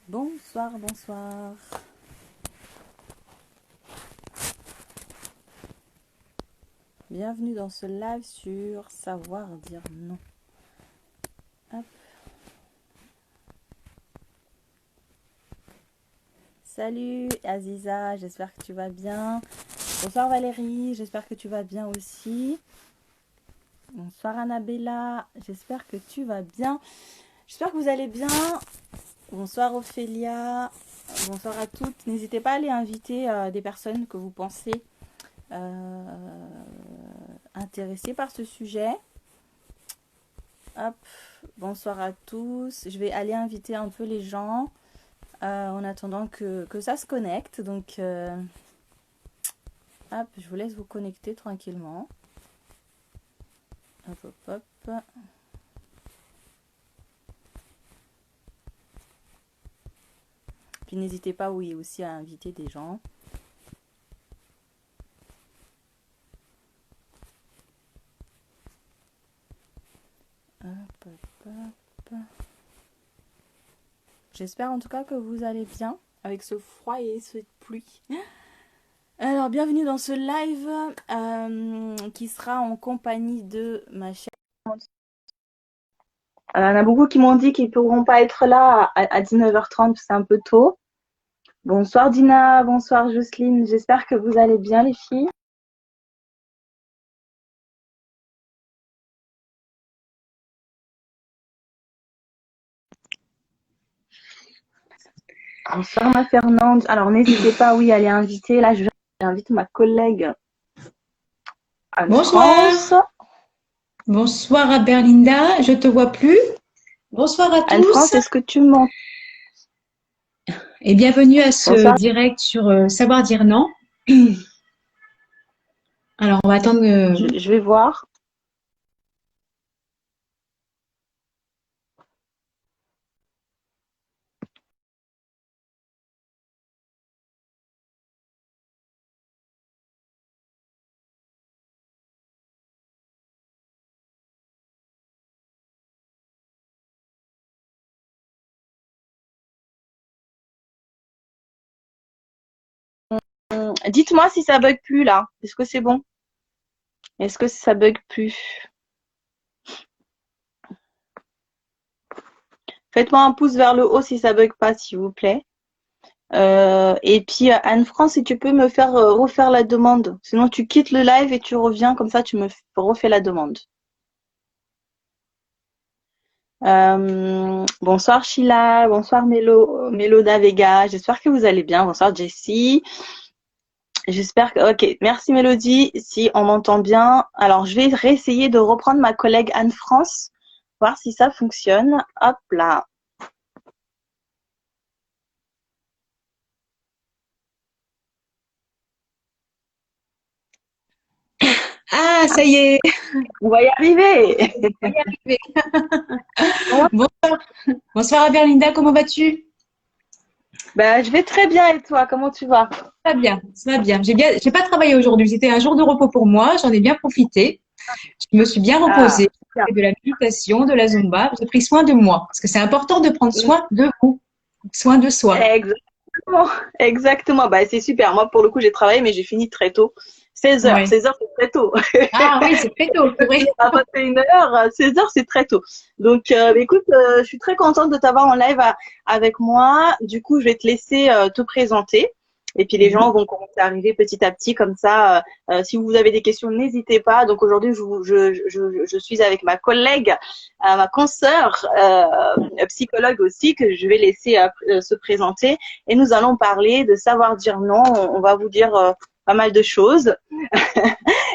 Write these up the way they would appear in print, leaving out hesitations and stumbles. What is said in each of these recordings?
Bonsoir, bonsoir. Bienvenue dans ce live sur savoir dire non. Hop. Salut Aziza, j'espère que tu vas bien. Bonsoir Valérie, j'espère que tu vas bien aussi. Bonsoir Annabella, j'espère que tu vas bien. J'espère que vous allez bien. Bonsoir Ophélia, bonsoir à toutes. N'hésitez pas à aller inviter des personnes que vous pensez intéressées par ce sujet. Hop, bonsoir à tous. Je vais aller inviter un peu les gens en attendant que ça se connecte. Donc, hop, je vous laisse vous connecter tranquillement. Hop, hop, hop. Puis n'hésitez pas, oui, aussi à inviter des gens. Hop, hop, hop. J'espère en tout cas que vous allez bien avec ce froid et cette pluie. Alors, bienvenue dans ce live qui sera en compagnie de ma chère. Il y en a beaucoup qui m'ont dit qu'ils ne pourront pas être là à 19h30, c'est un peu tôt. Bonsoir Dina, bonsoir Jocelyne, j'espère que vous allez bien les filles. Bonsoir ma Fernande. Alors n'hésitez pas, oui, à aller inviter. Là, j'invite ma collègue Bonsoir. Anne-France. Bonsoir à Berlinda, je te vois plus. Bonsoir à Anne-France, tous est-ce que tu m'entends? et bienvenue à ce Bonsoir. direct sur Savoir dire non. Alors, on va attendre. Je vais voir. Dites-moi si ça bug plus là. Est-ce que c'est bon? Est-ce que ça bug plus? Faites-moi un pouce vers le haut si ça bug pas, s'il vous plaît. Et puis Anne-France, si tu peux me faire refaire la demande. Sinon, tu quittes le live et tu reviens, comme ça tu me refais la demande. Bonsoir Sheila, bonsoir Méloda Vega, j'espère que vous allez bien. Bonsoir Jessie. J'espère que. Ok, merci Mélodie, si on m'entend bien. Alors, je vais réessayer de reprendre ma collègue Anne-France, voir si ça fonctionne. Hop là. Ah, ça y est, On va y arriver. on va y arriver. Bonsoir. Bonsoir à Berlinda, comment vas-tu? Ben, je vais très bien et toi, comment tu vas? Ça va bien, ça va bien. J'ai pas travaillé aujourd'hui, c'était un jour de repos pour moi, j'en ai bien profité. Je me suis bien Ah, reposée. bien. J'ai fait de la méditation, de la Zumba, j'ai pris soin de moi parce que c'est important de prendre soin de vous, soin de soi. Exactement, exactement. Bah, c'est super. Moi, pour le coup, j'ai travaillé, mais j'ai fini très tôt. 16h. Ouais. 16h, c'est très tôt. Ah oui, c'est très tôt, c'est vrai. À 21h, 16h, c'est très tôt. Donc, écoute, je suis très contente de t'avoir en live avec moi. Du coup, je vais te laisser te présenter. Et puis, les gens vont commencer à arriver petit à petit. Comme ça, si vous avez des questions, n'hésitez pas. Donc, aujourd'hui, je suis avec ma collègue, ma consoeur, psychologue aussi, que je vais laisser se présenter. Et nous allons parler de savoir dire non. On va vous dire pas mal de choses.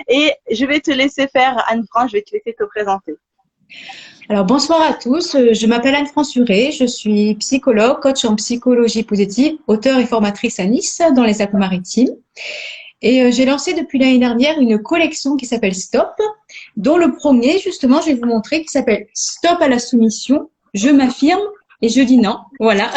Et je vais te laisser faire, Anne-France, je vais te laisser te présenter. Alors, bonsoir à tous. Je m'appelle Anne-France Huré. Je suis psychologue, coach en psychologie positive, auteure et formatrice à Nice dans les Alpes-Maritimes. Et j'ai lancé depuis l'année dernière une collection qui s'appelle Stop, dont le premier, justement, je vais vous montrer, qui s'appelle Stop à la soumission. Je m'affirme et je dis non. Voilà.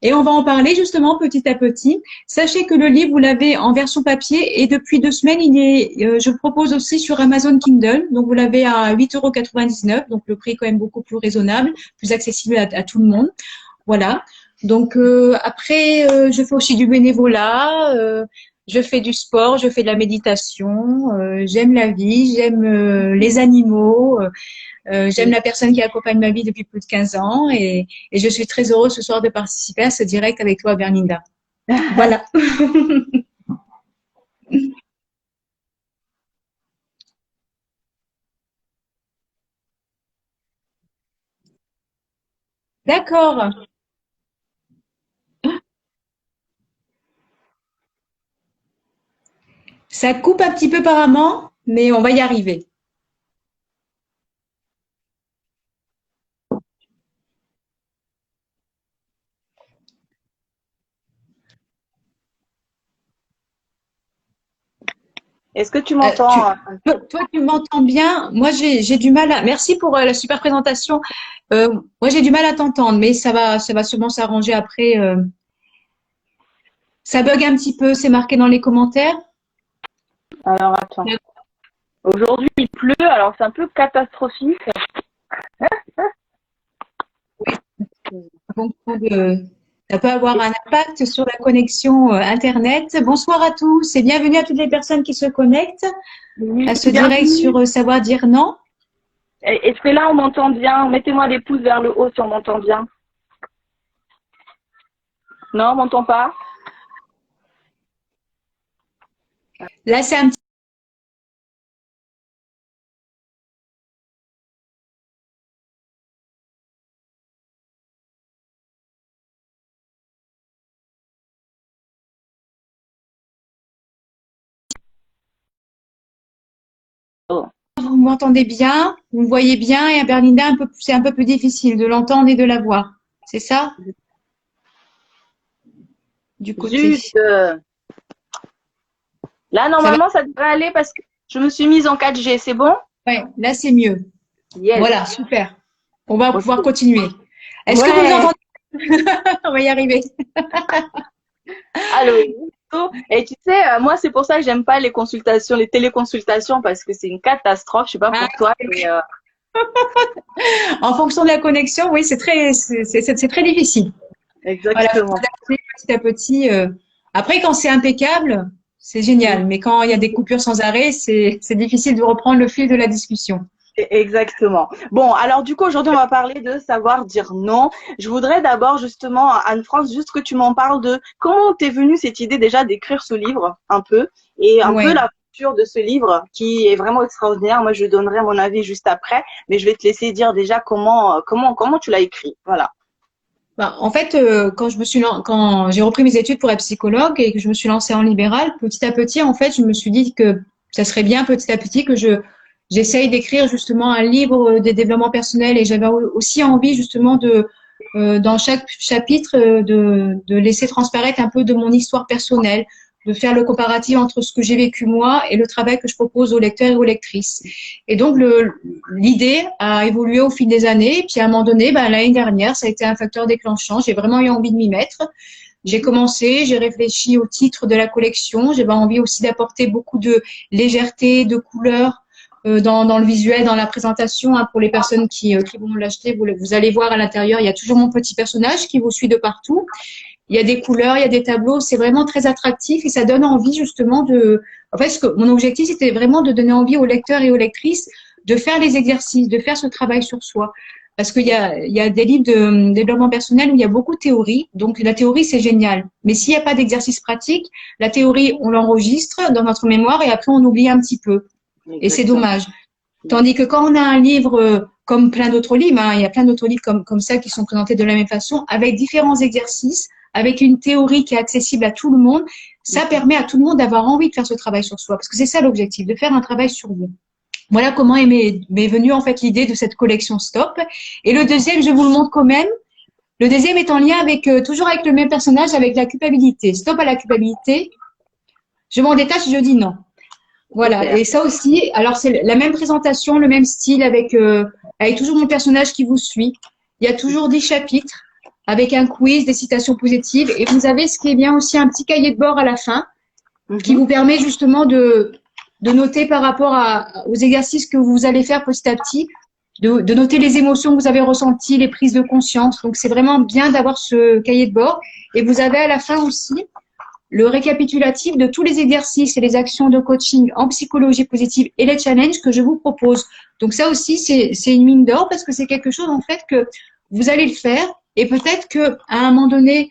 Et on va en parler justement petit à petit. Sachez que le livre, vous l'avez en version papier et depuis 2 semaines, je le propose aussi sur Amazon Kindle. Donc, vous l'avez à 8,99 €. Donc, le prix est quand même beaucoup plus raisonnable, plus accessible à tout le monde. Voilà. Donc, après, je fais aussi du bénévolat. Je fais du sport, je fais de la méditation. J'aime la vie, j'aime les animaux. J'aime la personne qui accompagne ma vie depuis plus de 15 ans et je suis très heureuse ce soir de participer à ce direct avec toi, Berlinda. Voilà. D'accord. Ça coupe un petit peu apparemment, mais on va y arriver. Est-ce que tu Euh, tu, m'entends? toi, tu m'entends bien? Moi, j'ai du mal à. Merci pour la super présentation. Moi, j'ai du mal à t'entendre, mais ça va sûrement s'arranger après. Ça bug un petit peu, c'est marqué dans les commentaires. Alors, attends. Aujourd'hui, il pleut, alors c'est un peu catastrophique. Donc, ça peut avoir un impact sur la connexion Internet. Bonsoir à tous et bienvenue à toutes les personnes qui se connectent Oui, à ce direct bienvenue. sur Savoir dire non. Est-ce que là, on m'entend bien? Mettez-moi des pouces vers le haut si on m'entend bien. Non, on m'entend pas? Là, c'est un petit Oh. vous m'entendez bien, vous me voyez bien et à Berlinda, c'est un peu plus difficile de l'entendre et de la voir. C'est ça, du côté. Zut! Là, Ça va? normalement, ça devrait aller parce que je me suis mise en 4G. C'est bon? Ouais, là, c'est mieux. Yes. Voilà, super. On va Ok. pouvoir continuer. Est-ce que vous nous Ouais. entendez? On va y arriver. Allô. Et tu sais, moi, c'est pour ça que j'aime pas les consultations, les téléconsultations, parce que c'est une catastrophe. Je sais pas Ah, pour toi, mais en fonction de la connexion, oui, c'est très difficile. Voilà, faut exactement. s'adapter petit à petit. Après, quand c'est impeccable, c'est génial. Mais quand il y a des coupures sans arrêt, c'est difficile de reprendre le fil de la discussion. Exactement. Bon, alors du coup, aujourd'hui, on va parler de savoir dire non. Je voudrais d'abord, justement, Anne-France, juste que tu m'en parles de comment t'es venue cette idée déjà d'écrire ce livre, un peu, et un peu Ouais. la structure de ce livre qui est vraiment extraordinaire. Moi, je donnerai mon avis juste après, mais je vais te laisser dire déjà comment tu l'as écrit. Voilà. Ben, en fait, quand j'ai repris mes études pour être psychologue et que je me suis lancée en libéral, petit à petit, en fait, je me suis dit que ça serait bien petit à petit que j'essaye d'écrire justement un livre de développement personnel et j'avais aussi envie justement dans chaque chapitre, de laisser transparaître un peu de mon histoire personnelle, de faire le comparatif entre ce que j'ai vécu moi et le travail que je propose aux lecteurs et aux lectrices. Et donc, l'idée a évolué au fil des années. Et puis, à un moment donné, ben, l'année dernière, ça a été un facteur déclenchant. J'ai vraiment eu envie de m'y mettre. J'ai commencé, j'ai réfléchi au titre de la collection. J'avais envie aussi d'apporter beaucoup de légèreté, de couleur dans le visuel, dans la présentation. Hein, pour les personnes qui vont l'acheter, vous allez voir à l'intérieur, il y a toujours mon petit personnage qui vous suit de partout. Il y a des couleurs, il y a des tableaux. C'est vraiment très attractif et ça donne envie justement En fait, mon objectif, c'était vraiment de donner envie aux lecteurs et aux lectrices de faire les exercices, de faire ce travail sur soi. Parce il y a des livres de développement personnel où il y a beaucoup de théorie. Donc, la théorie, c'est génial. Mais s'il n'y a pas d'exercice pratique, la théorie, on l'enregistre dans notre mémoire et après, on oublie un petit peu. Et c'est Exactement. dommage. Tandis que quand on a un livre, comme plein d'autres livres, hein, il y a plein d'autres livres comme ça qui sont présentés de la même façon, avec différents exercices, avec une théorie qui est accessible à tout le monde, ça permet à tout le monde d'avoir envie de faire ce travail sur soi. Parce que c'est ça l'objectif, de faire un travail sur vous. Voilà comment m'est venue en fait l'idée de cette collection Stop. Et le deuxième, je vous le montre quand même. Le deuxième est en lien avec toujours avec le même personnage, avec la culpabilité. Stop à la culpabilité. Je m'en détache, je dis non. Voilà. Super. Et ça aussi, alors c'est la même présentation, le même style avec toujours mon personnage qui vous suit. Il y a toujours 10 chapitres. avec un quiz, des citations positives. Et vous avez, ce qui est bien aussi, un petit cahier de bord à la fin qui vous permet justement de noter par rapport aux exercices que vous allez faire petit à petit, de noter les émotions que vous avez ressenties, les prises de conscience. Donc, c'est vraiment bien d'avoir ce cahier de bord. Et vous avez à la fin aussi le récapitulatif de tous les exercices et les actions de coaching en psychologie positive et les challenges que je vous propose. Donc, ça aussi, c'est une mine d'or parce que c'est quelque chose, en fait, que vous allez le faire et peut-être qu'à un moment donné,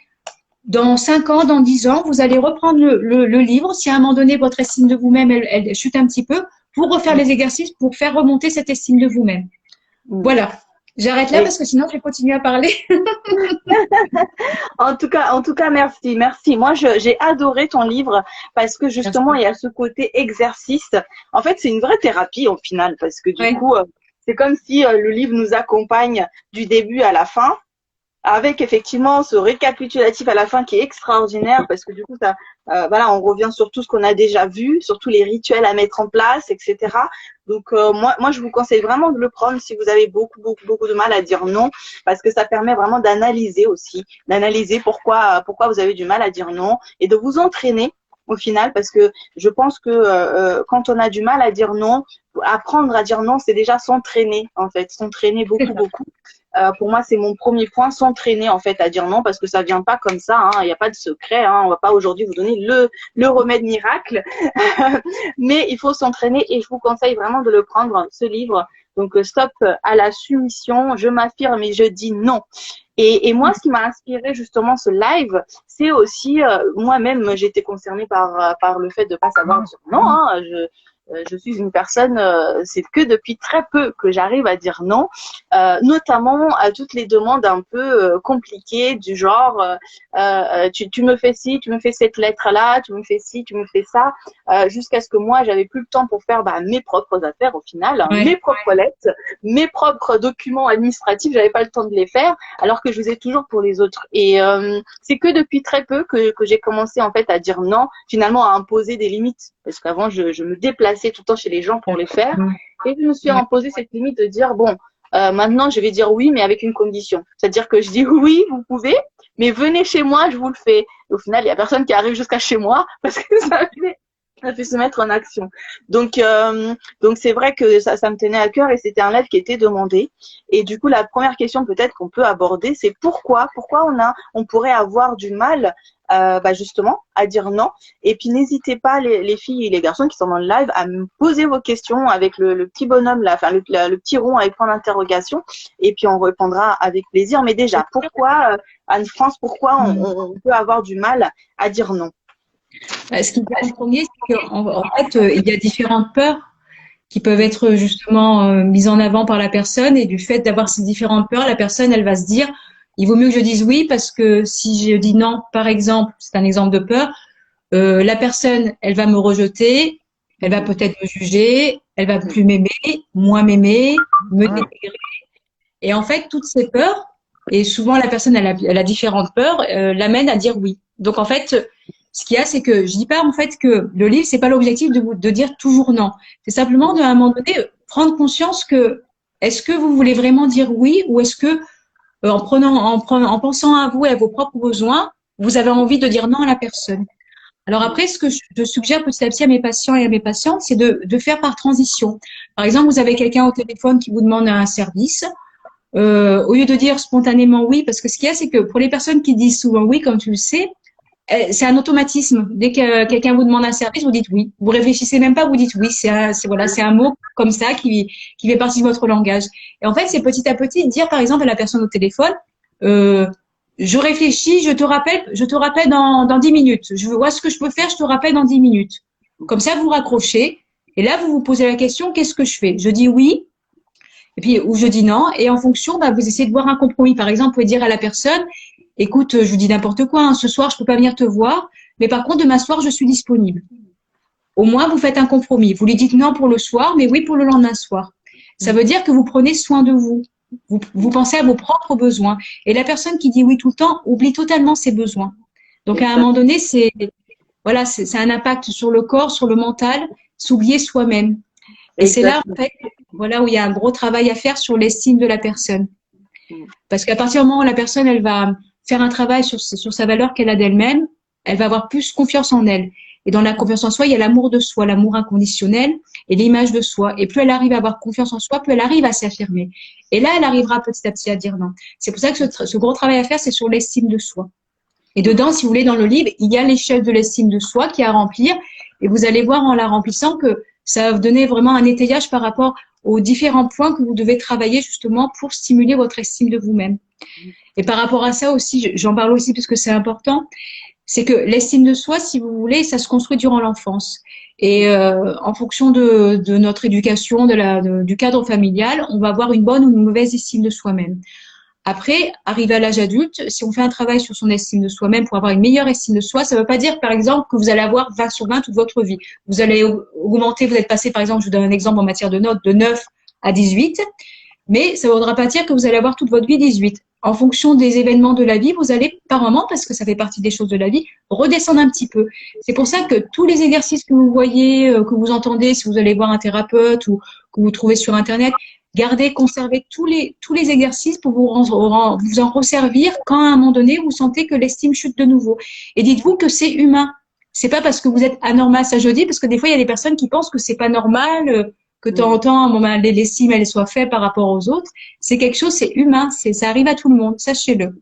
dans 5 ans, dans 10 ans, vous allez reprendre le livre. Si à un moment donné, votre estime de vous-même, elle chute un petit peu, pour refaire les exercices, pour faire remonter cette estime de vous-même. Voilà. J'arrête là parce que sinon, je vais continuer à parler. En tout cas, merci, merci. Moi, j'ai adoré ton livre parce que justement, il y a ce côté exercice. En fait, c'est une vraie thérapie au final parce que du coup, c'est comme si le livre nous accompagne du début à la fin, avec effectivement ce récapitulatif à la fin qui est extraordinaire parce que du coup, voilà, on revient sur tout ce qu'on a déjà vu, sur tous les rituels à mettre en place, etc. Donc moi, je vous conseille vraiment de le prendre si vous avez beaucoup de mal à dire non, parce que ça permet vraiment d'analyser aussi, d'analyser pourquoi vous avez du mal à dire non et de vous entraîner au final, parce que je pense que quand on a du mal à dire non, apprendre à dire non, c'est déjà s'entraîner en fait, s'entraîner beaucoup. Pour moi, c'est mon premier point, s'entraîner en fait à dire non, parce que ça vient pas comme ça. Il n'y a pas de secret. On va pas aujourd'hui vous donner le remède miracle, mais il faut s'entraîner et je vous conseille vraiment de le prendre, ce livre. Donc stop à la soumission, je m'affirme et je dis non. Et moi, ce qui m'a inspiré justement ce live, c'est aussi moi-même, j'ai été concernée par le fait de pas savoir dire non. Je suis une personne, c'est que depuis très peu que j'arrive à dire non, notamment à toutes les demandes un peu compliquées du genre tu me fais ci, tu me fais cette lettre-là, tu me fais ci, tu me fais ça, jusqu'à ce que moi j'avais plus le temps pour faire mes propres affaires au final, mes propres lettres, mes propres documents administratifs, j'avais pas le temps de les faire, alors que je faisais toujours pour les autres. Et c'est que depuis très peu que j'ai commencé en fait à dire non, finalement à imposer des limites, parce qu'avant je me déplaçais tout le temps chez les gens pour les faire. Et je me suis imposé cette limite de dire, bon, maintenant je vais dire oui, mais avec une condition. C'est-à-dire que je dis oui, vous pouvez, mais venez chez moi, je vous le fais. Et au final, il y a personne qui arrive jusqu'à chez moi parce que ça fait se mettre en action. Donc c'est vrai que ça me tenait à cœur et c'était un live qui était demandé. Et du coup, la première question peut-être qu'on peut aborder, c'est pourquoi on pourrait avoir du mal justement à dire non. Et puis n'hésitez pas les filles et les garçons qui sont dans le live à me poser vos questions avec le petit bonhomme là, enfin le petit rond avec point d'interrogation, et puis on répondra avec plaisir. Mais déjà, pourquoi Anne-France, pourquoi on peut avoir du mal à dire non? Ce qui me vient en premier, c'est qu'en fait, il y a différentes peurs qui peuvent être justement mises en avant par la personne, et du fait d'avoir ces différentes peurs, la personne, elle va se dire, il vaut mieux que je dise oui, parce que si je dis non, par exemple, c'est un exemple de peur, la personne, elle va me rejeter, elle va peut-être me juger, elle va plus m'aimer, moins m'aimer, me dénigrer. Et en fait, toutes ces peurs, et souvent la personne, elle a différentes peurs, l'amène à dire oui. Donc en fait, ce qu'il y a, c'est que je dis pas en fait que le livre, c'est pas l'objectif de dire toujours non. C'est simplement à un moment donné prendre conscience que est-ce que vous voulez vraiment dire oui, ou est-ce que en pensant à vous et à vos propres besoins, vous avez envie de dire non à la personne. Alors après, ce que je suggère petit à petit à mes patients et à mes patientes, c'est de faire par transition. Par exemple, vous avez quelqu'un au téléphone qui vous demande un service. Au lieu de dire spontanément oui, parce que ce qu'il y a, c'est que pour les personnes qui disent souvent oui, comme tu le sais, c'est un automatisme. Dès que quelqu'un vous demande un service, vous dites oui. Vous réfléchissez même pas, vous dites oui. C'est un mot comme ça qui fait partie de votre langage. Et en fait, c'est petit à petit dire, par exemple, à la personne au téléphone, je réfléchis, je te rappelle dans 10 minutes. Je vois ce que je peux faire, je te rappelle dans 10 minutes. Comme ça, vous raccrochez. Et là, vous vous posez la question, qu'est-ce que je fais? Je dis oui. Et puis, ou je dis non. Et en fonction, vous essayez de voir un compromis. Par exemple, vous pouvez dire à la personne, écoute, je vous dis n'importe quoi, hein, ce soir, je peux pas venir te voir, mais par contre, demain soir, je suis disponible. Au moins, vous faites un compromis. Vous lui dites non pour le soir, mais oui pour le lendemain soir. Ça veut dire que vous prenez soin de vous. Vous pensez à vos propres besoins. Et la personne qui dit oui tout le temps oublie totalement ses besoins. Donc, à un moment donné, c'est un impact sur le corps, sur le mental, s'oublier soi-même. Et c'est là, en fait, voilà où il y a un gros travail à faire sur l'estime de la personne. Parce qu'à partir du moment où la personne, elle va faire un travail sur sa valeur qu'elle a d'elle-même, elle va avoir plus confiance en elle. Et dans la confiance en soi, il y a l'amour de soi, l'amour inconditionnel et l'image de soi. Et plus elle arrive à avoir confiance en soi, plus elle arrive à s'affirmer. Et là, elle arrivera petit à petit à dire non. C'est pour ça que ce gros travail à faire, c'est sur l'estime de soi. Et dedans, si vous voulez, dans le livre, il y a l'échelle de l'estime de soi qui est à remplir. Et vous allez voir en la remplissant que ça va vous donner vraiment un étayage par rapport aux différents points que vous devez travailler justement pour stimuler votre estime de vous-même. Et par rapport à ça aussi, j'en parle aussi parce que c'est important, c'est que l'estime de soi, si vous voulez, ça se construit durant l'enfance. Et en fonction de notre éducation, du cadre familial, on va avoir une bonne ou une mauvaise estime de soi-même. Après, arrivé à l'âge adulte, si on fait un travail sur son estime de soi-même pour avoir une meilleure estime de soi, ça ne veut pas dire, par exemple, que vous allez avoir 20 sur 20 toute votre vie. Vous allez augmenter, vous êtes passé, par exemple, je vous donne un exemple en matière de notes, de 9 à 18, mais ça ne voudra pas dire que vous allez avoir toute votre vie 18. En fonction des événements de la vie, vous allez, par moment, parce que ça fait partie des choses de la vie, redescendre un petit peu. C'est pour ça que tous les exercices que vous voyez, que vous entendez, si vous allez voir un thérapeute ou que vous trouvez sur Internet, gardez, conservez tous les exercices pour vous en resservir quand à un moment donné vous sentez que l'estime chute de nouveau. Et dites-vous que c'est humain. C'est pas parce que vous êtes anormal, ça je dis, parce que des fois il y a des personnes qui pensent que c'est pas normal, que de temps en temps l'estime elle soit faible par rapport aux autres. C'est quelque chose, c'est humain, ça arrive à tout le monde, sachez-le.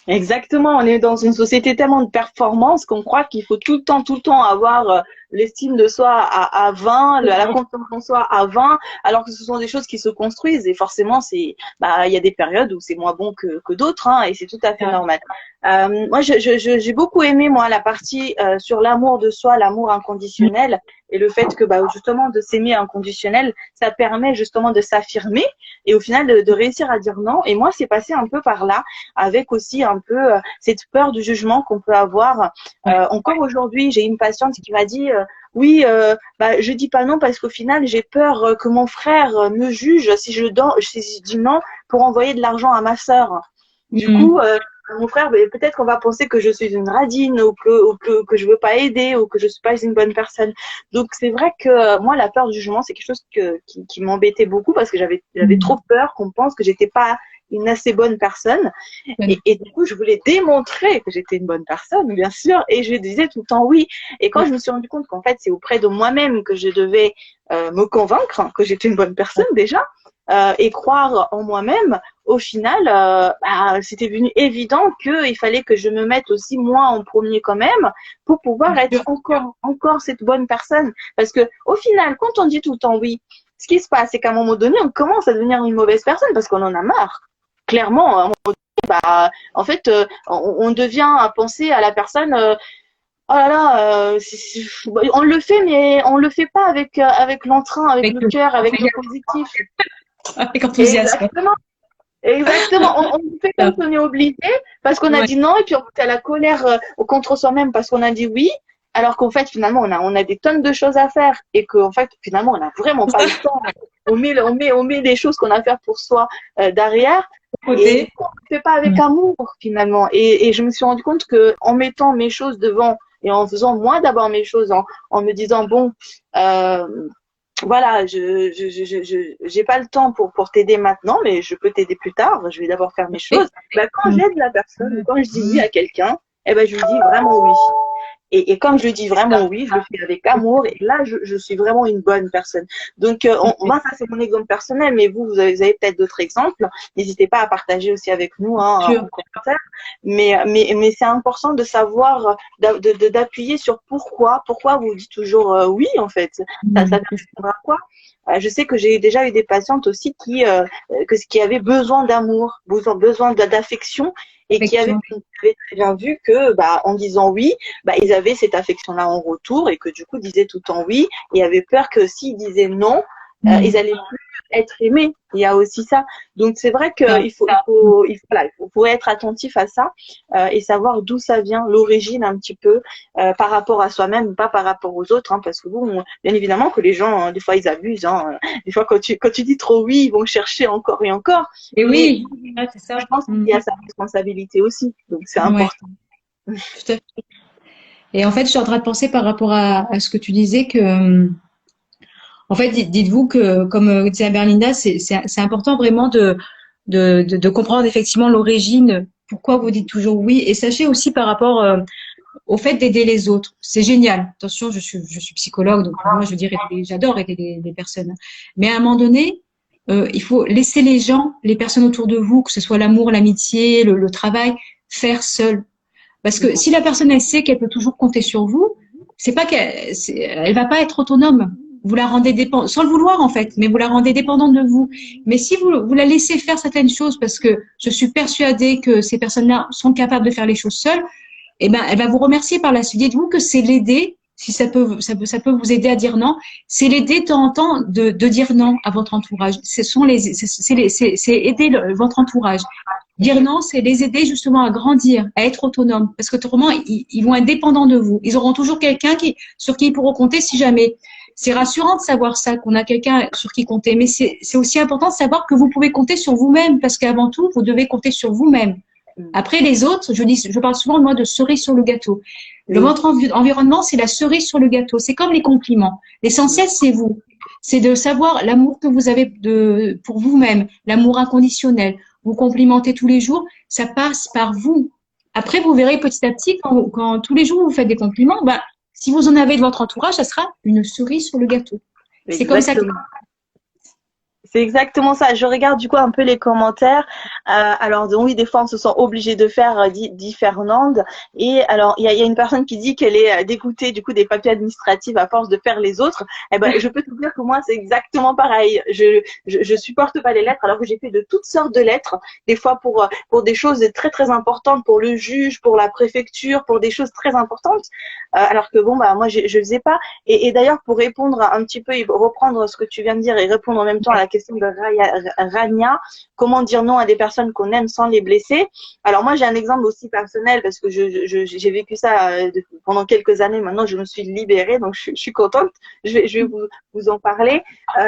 Exactement, on est dans une société tellement de performance qu'on croit qu'il faut tout le temps avoir l'estime de soi à 20, la confiance en soi à 20, alors que ce sont des choses qui se construisent et forcément il y a des périodes où c'est moins bon que d'autres, hein, et c'est tout à fait normal. Moi, j'ai beaucoup aimé moi la partie sur l'amour de soi, l'amour inconditionnel et le fait que justement de s'aimer inconditionnel, ça permet justement de s'affirmer et au final de réussir à dire non. Et moi, c'est passé un peu par là, avec aussi un peu cette peur du jugement qu'on peut avoir. Encore aujourd'hui, j'ai une patiente qui m'a dit oui, je dis pas non parce qu'au final j'ai peur que mon frère me juge si je dis non pour envoyer de l'argent à ma sœur. Du coup, mon frère, peut-être qu'on va penser que je suis une radine ou que je veux pas aider ou que je suis pas une bonne personne. Donc c'est vrai que moi la peur du jugement c'est quelque chose qui m'embêtait beaucoup parce que j'avais trop peur qu'on pense que j'étais pas une assez bonne personne et du coup je voulais démontrer que j'étais une bonne personne bien sûr et je disais tout le temps oui et quand je me suis rendu compte qu'en fait c'est auprès de moi-même que je devais me convaincre que j'étais une bonne personne déjà et croire en moi-même, au final, c'était devenu évident qu'il fallait que je me mette aussi moi en premier quand même pour pouvoir être encore cette bonne personne. Parce que au final, quand on dit tout le temps oui, ce qui se passe, c'est qu'à un moment donné, on commence à devenir une mauvaise personne parce qu'on en a marre. Clairement, à un moment donné, en fait, on devient à penser à la personne. Oh là là, on le fait, mais on le fait pas avec l'entrain, avec le cœur, avec le positif. Avec enthousiasme. Exactement. On fait comme si on est obligé parce qu'on a dit non et puis on est à la colère contre soi-même parce qu'on a dit oui, alors qu'en fait finalement on a des tonnes de choses à faire et qu'en fait finalement on n'a vraiment pas le temps. On met les choses qu'on a à faire pour soi derrière et on ne fait pas avec amour finalement. Et je me suis rendu compte que en mettant mes choses devant et en faisant moi d'abord mes choses, en me disant bon. Voilà, j'ai pas le temps pour t'aider maintenant, mais je peux t'aider plus tard. Je vais d'abord faire mes choses. Quand j'aide la personne, quand je dis oui à quelqu'un, je lui dis vraiment oui. Et comme je dis vraiment oui, je le fais avec amour. Et là, je suis vraiment une bonne personne. Donc, moi, ça, c'est mon exemple personnel. Mais vous avez peut-être d'autres exemples. N'hésitez pas à partager aussi avec nous en commentaire. Mais c'est important de savoir, d'appuyer sur pourquoi vous dites toujours oui, en fait. Ça correspond à quoi? Je sais que j'ai déjà eu des patientes aussi qui avaient besoin d'amour, besoin d'affection et qui avaient très bien vu que en disant oui, ils avaient cette affection-là en retour et que du coup disaient tout le temps oui et avaient peur que s'ils disaient non, ils allaient plus être aimés. Il y a aussi ça. Donc c'est vrai qu'il faut être attentif à ça et savoir d'où ça vient, l'origine un petit peu par rapport à soi-même, pas par rapport aux autres, hein, parce que bien évidemment que les gens des fois ils abusent. Hein, des fois quand tu dis trop oui, ils vont chercher encore et encore. Et oui, c'est ça. Je pense qu'il y a sa responsabilité aussi. Donc c'est important. Tout à fait. Et en fait, je suis en train de penser par rapport à ce que tu disais que en fait, dites-vous que, comme disait Berlinda, c'est important vraiment de comprendre effectivement l'origine, pourquoi vous dites toujours oui. Et sachez aussi par rapport au fait d'aider les autres. C'est génial. Attention, je suis psychologue, donc pour moi, je veux dire, j'adore aider les personnes. Mais à un moment donné, il faut laisser les gens, les personnes autour de vous, que ce soit l'amour, l'amitié, le travail, faire seul. Parce que si la personne, elle sait qu'elle peut toujours compter sur vous, c'est pas elle va pas être autonome. Vous la rendez dépendante, sans le vouloir en fait, mais vous la rendez dépendante de vous. Mais si vous la laissez faire certaines choses, parce que je suis persuadée que ces personnes-là sont capables de faire les choses seules, eh ben, elle va vous remercier par la suite. Dites-vous que c'est l'aider, si ça peut vous aider à dire non, c'est l'aider de temps en temps de dire non à votre entourage. C'est aider votre entourage. Dire non, c'est les aider justement à grandir, à être autonomes, parce que autrement, ils vont être dépendants de vous. Ils auront toujours quelqu'un sur qui ils pourront compter si jamais. C'est rassurant de savoir ça, qu'on a quelqu'un sur qui compter, mais c'est aussi important de savoir que vous pouvez compter sur vous-même, parce qu'avant tout, vous devez compter sur vous-même. Après, les autres, je parle souvent, moi, de cerise sur le gâteau. Votre environnement, c'est la cerise sur le gâteau. C'est comme les compliments. L'essentiel, c'est vous. C'est de savoir l'amour que vous avez pour vous-même, l'amour inconditionnel. Vous complimentez tous les jours, ça passe par vous. Après, vous verrez petit à petit, quand tous les jours vous faites des compliments, bah, si vous en avez de votre entourage, ça sera une cerise sur le gâteau. C'est comme ça que c'est exactement ça. Je regarde du coup un peu les commentaires. Alors donc, oui, des fois on se sent obligé de faire, dit Fernande. Et alors il y a une personne qui dit qu'elle est dégoûtée du coup des papiers administratifs à force de faire les autres. Eh ben je peux te dire que moi c'est exactement pareil. Je supporte pas les lettres alors que j'ai fait de toutes sortes de lettres. Des fois pour des choses très très importantes, pour le juge, pour la préfecture, pour des choses très importantes. Alors que bon bah moi je faisais pas. Et d'ailleurs pour répondre un petit peu, reprendre ce que tu viens de dire et répondre en même temps à la question de Rania, comment dire non à des personnes qu'on aime sans les blesser. Alors moi j'ai un exemple aussi personnel parce que j'ai vécu ça pendant quelques années. Maintenant je me suis libérée, donc je suis contente. Je vais vous en parler.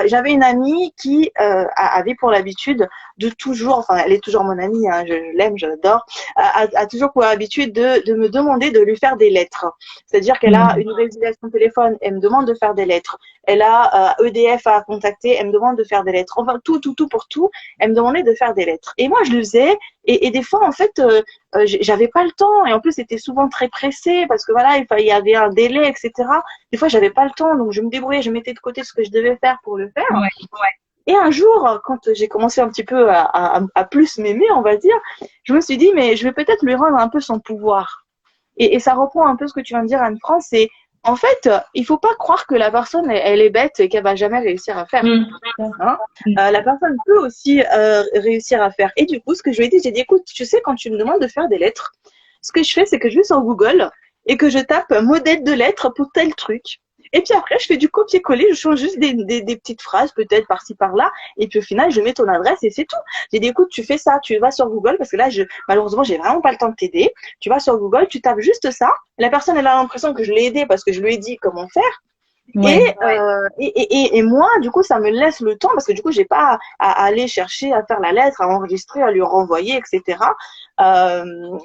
J'avais une amie qui avait pour l'habitude de toujours, enfin elle est toujours mon amie, hein, je l'aime, je l'adore, a toujours pour habitude de me demander de lui faire des lettres. C'est-à-dire qu'elle a une résiliation téléphone, elle me demande de faire des lettres. Elle a EDF à contacter, elle me demande de faire des lettres. Enfin, tout pour tout, elle me demandait de faire des lettres. Et moi, je le faisais. Et des fois, en fait, j'avais pas le temps. Et en plus, c'était souvent très pressé parce que voilà, il y avait un délai, etc. Des fois, j'avais pas le temps. Donc, je me débrouillais, je mettais de côté ce que je devais faire pour le faire. Ouais. Et un jour, quand j'ai commencé un petit peu à plus m'aimer, on va dire, je me suis dit, mais je vais peut-être lui rendre un peu son pouvoir. Et ça reprend un peu ce que tu viens de dire, Anne-France, c'est en fait, il faut pas croire que la personne, elle est bête et qu'elle va jamais réussir à faire. Hein la personne peut aussi réussir à faire. Et du coup, ce que je lui ai dit, j'ai dit, écoute, tu sais, quand tu me demandes de faire des lettres, ce que je fais, c'est que je vais sur Google et que je tape modèle de lettres pour tel truc. Et puis après, je fais du copier-coller, je change juste des petites phrases, peut-être par-ci, par-là. Et puis au final, je mets ton adresse et c'est tout. J'ai dit, écoute, tu fais ça, tu vas sur Google, parce que là, malheureusement, j'ai vraiment pas le temps de t'aider. Tu vas sur Google, tu tapes juste ça. La personne, elle a l'impression que je l'ai aidée parce que je lui ai dit comment faire. Ouais. Et moi, du coup, ça me laisse le temps parce que du coup, j'ai pas à aller chercher à faire la lettre, à enregistrer, à lui renvoyer, etc.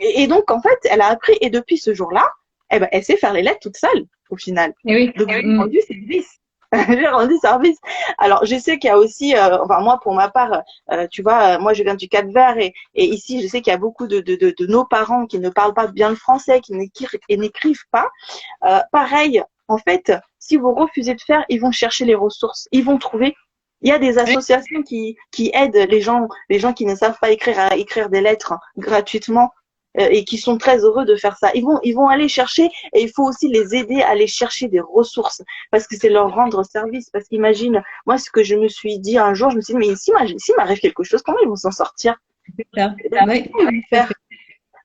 Et donc, en fait, elle a appris et depuis ce jour-là, eh ben, elle sait faire les lettres toute seule au final. Oui. Donc, j'ai rendu service. J'ai rendu service. Alors, je sais qu'il y a aussi, enfin moi, pour ma part, tu vois, moi, je viens du Cap-Vert et ici, je sais qu'il y a beaucoup de nos parents qui ne parlent pas bien le français, qui n'écrivent pas. Pareil, en fait, si vous refusez de faire, ils vont chercher les ressources, ils vont trouver. Il y a des associations qui aident les gens qui ne savent pas écrire à écrire des lettres gratuitement. Et qui sont très heureux de faire ça. Ils vont aller chercher et il faut aussi les aider à aller chercher des ressources parce que c'est leur rendre service. Parce qu'imagine, moi, ce que je me suis dit un jour, je me suis dit, mais s'il m'arrive quelque chose, comment ils vont s'en sortir?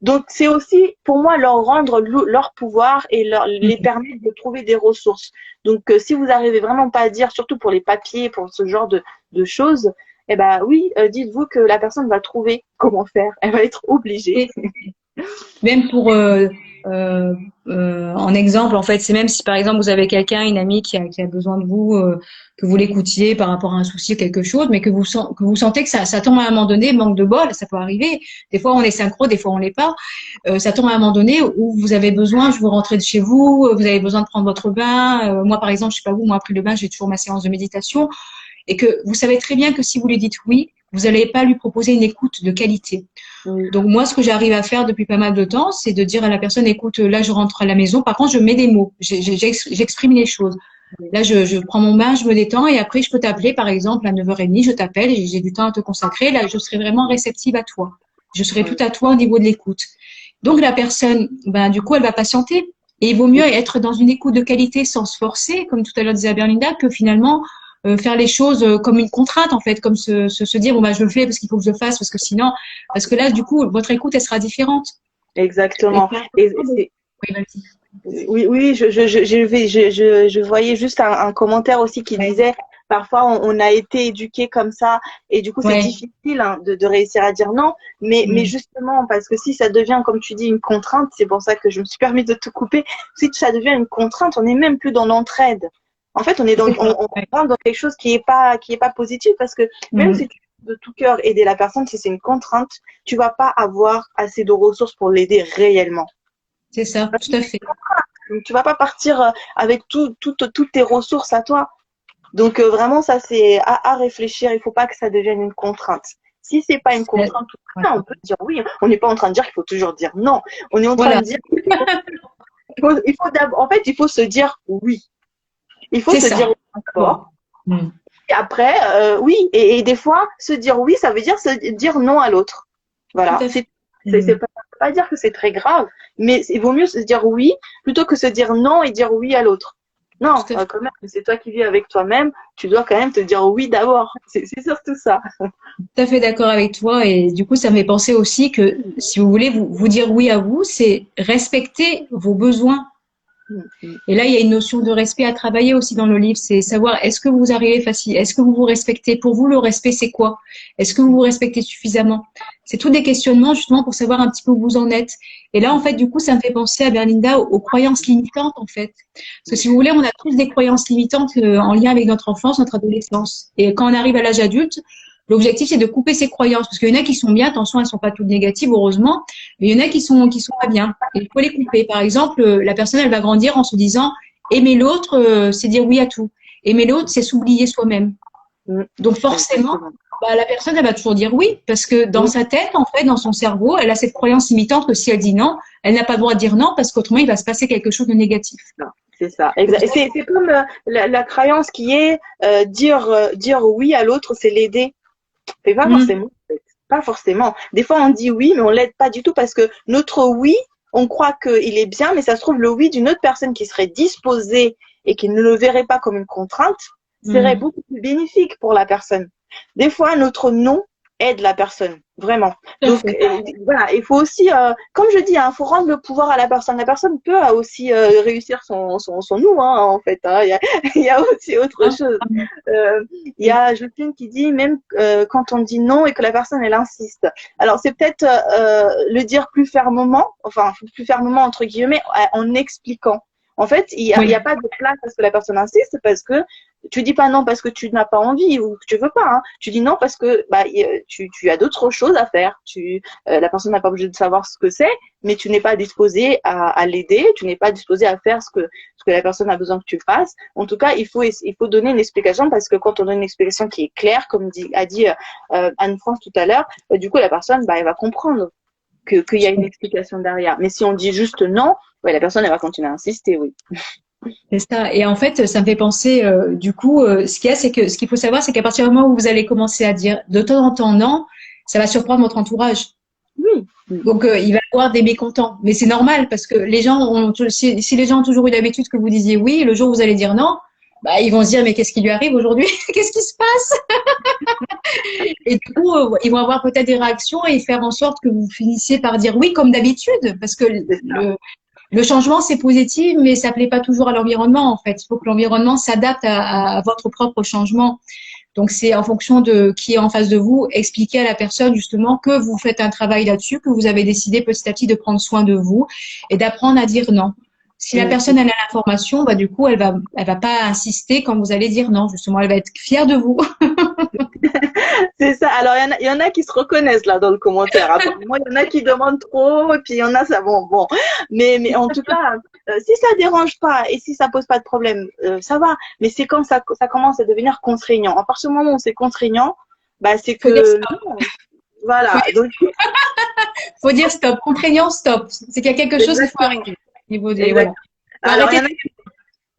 Donc, c'est aussi, pour moi, leur rendre leur pouvoir et les permettre de trouver des ressources. Donc, si vous n'arrivez vraiment pas à dire, surtout pour les papiers, pour ce genre de choses, eh ben oui, dites-vous que la personne va trouver comment faire. Elle va être obligée. Même pour en exemple, en fait, c'est même si par exemple vous avez quelqu'un, une amie qui a besoin de vous, que vous l'écoutiez par rapport à un souci, quelque chose, mais que vous sentez que ça tombe à un moment donné, manque de bol, ça peut arriver. Des fois on est synchro, des fois on l'est pas. Ça tombe à un moment donné où vous avez besoin, je vous rentrez de chez vous, vous avez besoin de prendre votre bain. Moi par exemple, je sais pas vous, moi après le bain, j'ai toujours ma séance de méditation, et que vous savez très bien que si vous lui dites oui, vous n'allez pas lui proposer une écoute de qualité. Donc moi, ce que j'arrive à faire depuis pas mal de temps, c'est de dire à la personne, écoute, là, je rentre à la maison. Par contre, je mets des mots, j'exprime les choses. Là, je prends mon bain, je me détends et après, je peux t'appeler, par exemple, à 9h30, je t'appelle et j'ai du temps à te consacrer. Là, je serai vraiment réceptive à toi. Je serai tout à toi au niveau de l'écoute. Donc, la personne, ben, du coup, elle va patienter. Et il vaut mieux être dans une écoute de qualité sans se forcer, comme tout à l'heure disait Berlinda, que finalement, faire les choses comme une contrainte, en fait, comme se dire, bon, bah, je le fais parce qu'il faut que je le fasse, parce que sinon, parce que là, du coup, votre écoute, elle sera différente. Exactement. Et Oui, vas-y. oui, oui, je voyais juste un commentaire aussi qui disait, parfois on a été éduqué comme ça et du coup c'est Ouais. difficile hein, de réussir à dire non, mais justement parce que si ça devient, comme tu dis, une contrainte, c'est pour ça que je me suis permis de te couper, si ça devient une contrainte, on n'est même plus dans l'entraide. En fait, on est on rentre dans quelque chose qui est pas positif parce que même si tu veux de tout cœur aider la personne, si c'est une contrainte, tu vas pas avoir assez de ressources pour l'aider réellement. C'est ça, tout à fait. Donc, tu vas pas partir avec toutes tes ressources à toi. Donc vraiment, ça c'est à réfléchir. Il faut pas que ça devienne une contrainte. Si c'est pas une contrainte, on peut dire oui. On n'est pas en train de dire qu'il faut toujours dire non. On est en train de dire en fait, il faut se dire oui. Il faut se dire oui d'abord. Et après, oui. Et des fois, se dire oui, ça veut dire se dire non à l'autre. Voilà. C'est pas dire que c'est très grave, mais il vaut mieux se dire oui plutôt que se dire non et dire oui à l'autre. Non, quand même, c'est toi qui vis avec toi-même, tu dois quand même te dire oui d'abord. C'est surtout ça. Tout à fait d'accord avec toi et du coup, ça me fait penser aussi que si vous voulez vous dire oui à vous, c'est respecter vos besoins. Et là, il y a une notion de respect à travailler aussi dans le livre, c'est savoir est-ce que vous arrivez facile, est-ce que vous vous respectez. Pour vous, le respect, c'est quoi? Est-ce que vous vous respectez suffisamment? C'est tous des questionnements justement pour savoir un petit peu où vous en êtes. Et là, en fait, du coup, ça me fait penser à Berlinda aux croyances limitantes, en fait. Parce que si vous voulez, on a tous des croyances limitantes en lien avec notre enfance, notre adolescence. Et quand on arrive à l'âge adulte, l'objectif, c'est de couper ces croyances. Parce qu'il y en a qui sont bien, attention, elles ne sont pas toutes négatives, heureusement, mais il y en a qui sont pas bien. Et il faut les couper. Par exemple, la personne, elle va grandir en se disant, aimer l'autre, c'est dire oui à tout. Aimer l'autre, c'est s'oublier soi-même. Donc forcément, la personne, elle va toujours dire oui, parce que dans sa tête, en fait, dans son cerveau, elle a cette croyance limitante que si elle dit non, elle n'a pas le droit de dire non, parce qu'autrement, il va se passer quelque chose de négatif. C'est ça, exact. C'est comme la croyance qui est dire oui à l'autre, c'est l'aider. Mais pas forcément, en fait. Pas forcément. Des fois, on dit oui, mais on l'aide pas du tout parce que notre oui, on croit qu'il est bien, mais ça se trouve, le oui d'une autre personne qui serait disposée et qui ne le verrait pas comme une contrainte serait beaucoup plus bénéfique pour la personne. Des fois, notre non aide la personne, vraiment. Donc, voilà, il faut aussi, comme je dis, il faut rendre le pouvoir à la personne. La personne peut aussi réussir son nous, hein, en fait. Hein. Il y a aussi autre chose. Il y a Jocelyne qui dit, même quand on dit non et que la personne, elle insiste. Alors, c'est peut-être le dire plus fermement, enfin, plus fermement, entre guillemets, en expliquant. En fait, il y a pas de place parce que la personne insiste, parce que tu dis pas non parce que tu n'as pas envie ou que tu veux pas. Hein. Tu dis non parce que tu as d'autres choses à faire. La personne n'a pas obligé de savoir ce que c'est, mais tu n'es pas disposé à l'aider. Tu n'es pas disposé à faire ce que la personne a besoin que tu fasses. En tout cas, il faut donner une explication parce que quand on donne une explication qui est claire, comme a dit Anne-France tout à l'heure, du coup la personne elle va comprendre qu'il y a une explication derrière. Mais si on dit juste non, la personne elle va continuer à insister, oui. C'est ça. Et en fait, ça me fait penser, du coup, ce qu'il y a, c'est que ce qu'il faut savoir, c'est qu'à partir du moment où vous allez commencer à dire de temps en temps non, ça va surprendre votre entourage. Oui. Donc, il va y avoir des mécontents. Mais c'est normal parce que les gens si les gens ont toujours eu l'habitude que vous disiez oui, le jour où vous allez dire non, ils vont se dire mais qu'est-ce qui lui arrive aujourd'hui? Qu'est-ce qui se passe? Et du coup, ils vont avoir peut-être des réactions et faire en sorte que vous finissiez par dire oui comme d'habitude parce que le changement, c'est positif, mais ça plaît pas toujours à l'environnement, en fait. Il faut que l'environnement s'adapte à votre propre changement. Donc, c'est en fonction de qui est en face de vous, expliquer à la personne, justement, que vous faites un travail là-dessus, que vous avez décidé petit à petit de prendre soin de vous et d'apprendre à dire non. Si la personne, elle a l'information, du coup, elle va pas insister quand vous allez dire non, justement. Elle va être fière de vous. C'est ça. Alors, il y en a qui se reconnaissent là dans le commentaire. Moi, il y en a qui demandent trop, et puis il y en a ça. Bon. Mais en tout cas, si ça dérange pas et si ça pose pas de problème, ça va. Mais c'est quand ça commence à devenir contraignant. À partir du moment où c'est contraignant, bah c'est Faut dire que stop. non. Voilà. Donc Faut dire stop. Contraignant, stop. C'est qu'il y a quelque chose qu'il faut exactement. arrêter. Au niveau des, Exact. voilà. Faut Alors il y arrêter. en a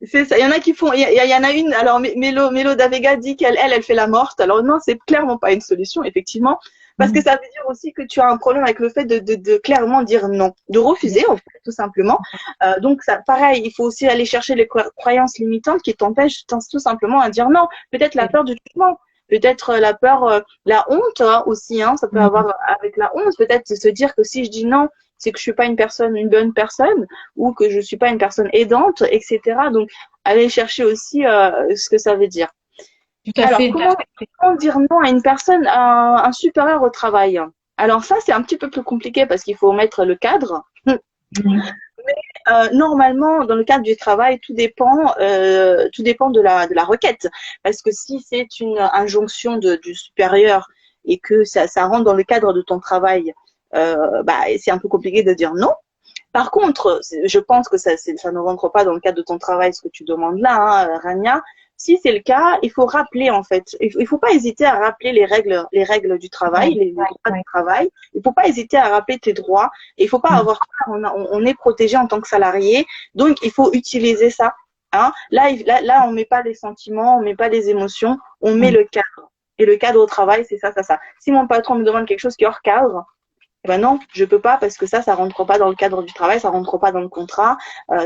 c'est ça. Il y en a qui font. Il y en a une. Alors Mélo Davega dit qu'elle fait la morte. Alors non, c'est clairement pas une solution, effectivement, parce que Mhm. ça veut dire aussi que tu as un problème avec le fait de clairement dire non, de refuser en fait, tout simplement. Donc ça, pareil, il faut aussi aller chercher les croyances limitantes qui t'empêchent tout simplement à dire non. Peut-être la peur du jugement. Peut-être la peur, la honte hein, aussi, hein, ça peut Mhm. avoir avec la honte, peut-être se dire que si je dis non, c'est que je suis pas une bonne personne, ou que je suis pas une personne aidante, etc. Donc, aller chercher aussi ce que ça veut dire. Tout à Alors, fait. comment dire non à une personne, à un supérieur au travail? Alors ça, c'est un petit peu plus compliqué parce qu'il faut mettre le cadre. Mhm. Normalement, dans le cadre du travail, tout dépend de la requête. Parce que si c'est une injonction du supérieur et que ça rentre dans le cadre de ton travail, bah, c'est un peu compliqué de dire non. Par contre, je pense que ça ne rentre pas dans le cadre de ton travail, ce que tu demandes là, hein, Rania. Si c'est le cas, il faut rappeler en fait. Il faut pas hésiter à rappeler les règles du travail, Ouais, les droits du ouais. travail. Il faut pas hésiter à rappeler tes droits. Et il faut pas Mhm. avoir peur. On est protégé en tant que salarié, donc il faut utiliser ça. Hein. Là, on met pas les sentiments, on met pas les émotions, on met Mhm. le cadre. Et le cadre au travail, c'est ça, ça, ça. Si mon patron me demande quelque chose qui est hors cadre, eh ben non, je peux pas parce que ça rentre pas dans le cadre du travail, ça rentre pas dans le contrat,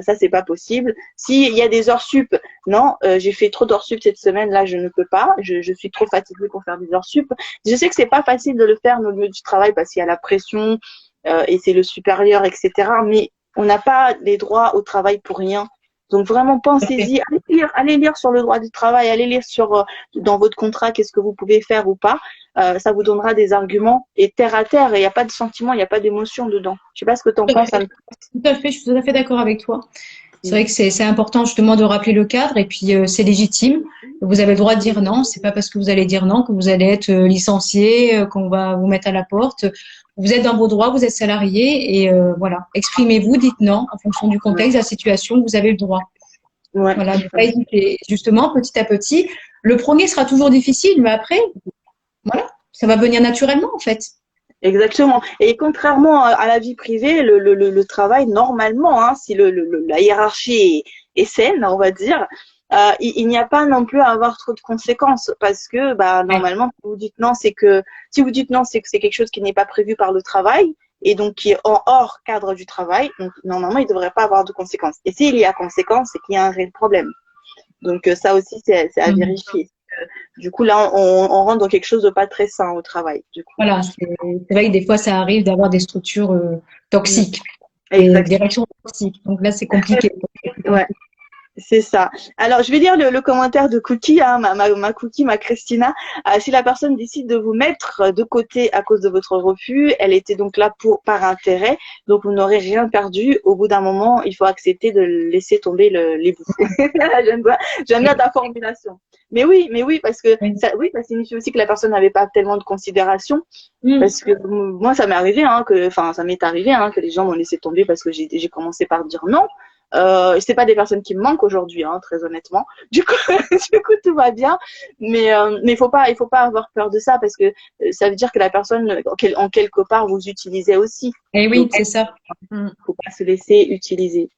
ça c'est pas possible. S'il y a des heures sup, non, j'ai fait trop d'heures sup cette semaine, là je ne peux pas, je suis trop fatiguée pour faire des heures sup. Je sais que c'est pas facile de le faire dans le milieu du travail parce qu'il y a la pression et c'est le supérieur, etc. Mais on n'a pas les droits au travail pour rien. Donc vraiment Tout à fait. pensez-y, allez lire sur le droit du travail, allez lire sur dans votre contrat qu'est-ce que vous pouvez faire ou pas. Ça vous donnera des arguments et terre à terre et il n'y a pas de sentiment, il n'y a pas d'émotion dedans. Je sais pas ce que tu en Tout à penses, fait. Anne. Tout à fait. Je suis tout à fait d'accord avec toi. C'est vrai que c'est important justement de rappeler le cadre et puis c'est légitime. Vous avez le droit de dire non. C'est pas parce que vous allez dire non que vous allez être licencié, qu'on va vous mettre à la porte. Vous êtes dans vos droits, vous êtes salarié et voilà. Exprimez-vous, dites non en fonction du contexte, de la situation. Vous avez le droit. Ouais, Voilà, ne pas hésiter. Justement, petit à petit, le premier sera toujours difficile, mais après, voilà, ça va venir naturellement en fait. exactement. Et contrairement à la vie privée, le travail, normalement, hein, si la hiérarchie est saine, on va dire, il n'y a pas non plus à avoir trop de conséquences parce que bah, Ouais. normalement, si vous dites non, c'est que c'est quelque chose qui n'est pas prévu par le travail et donc qui est hors cadre du travail. Donc normalement, il ne devrait pas avoir de conséquences. Et s'il y a conséquences, c'est qu'il y a un réel problème. Donc ça aussi, c'est à Mhm. vérifier. Du coup, là, on rentre dans quelque chose de pas très sain au travail, du coup. Voilà, c'est vrai que des fois, ça arrive d'avoir des structures Mm. toxiques, des Exactement. réactions toxiques. Donc là, c'est compliqué. Ouais. C'est ça. Alors, je vais lire le commentaire de Cookie, hein, ma Cookie, ma Christina. Si la personne décide de vous mettre de côté à cause de votre refus, elle était donc là par intérêt, donc vous n'aurez rien perdu. Au bout d'un moment, il faut accepter de laisser tomber les bouts. J'aime bien ta formulation. Mais oui, parce que Oui. ça signifie aussi que la personne n'avait pas tellement de considération. Mm. Parce que moi, ça m'est arrivé, hein, ça m'est arrivé, hein, que les gens m'ont laissé tomber parce que j'ai commencé par dire non. C'est pas des personnes qui me manquent aujourd'hui, hein, très honnêtement. Du coup, du coup, tout va bien. Mais il faut pas avoir peur de ça parce que ça veut dire que la personne, en quelque part, vous utilisez aussi. Et oui, Donc, c'est ça. Mm. faut pas se laisser utiliser.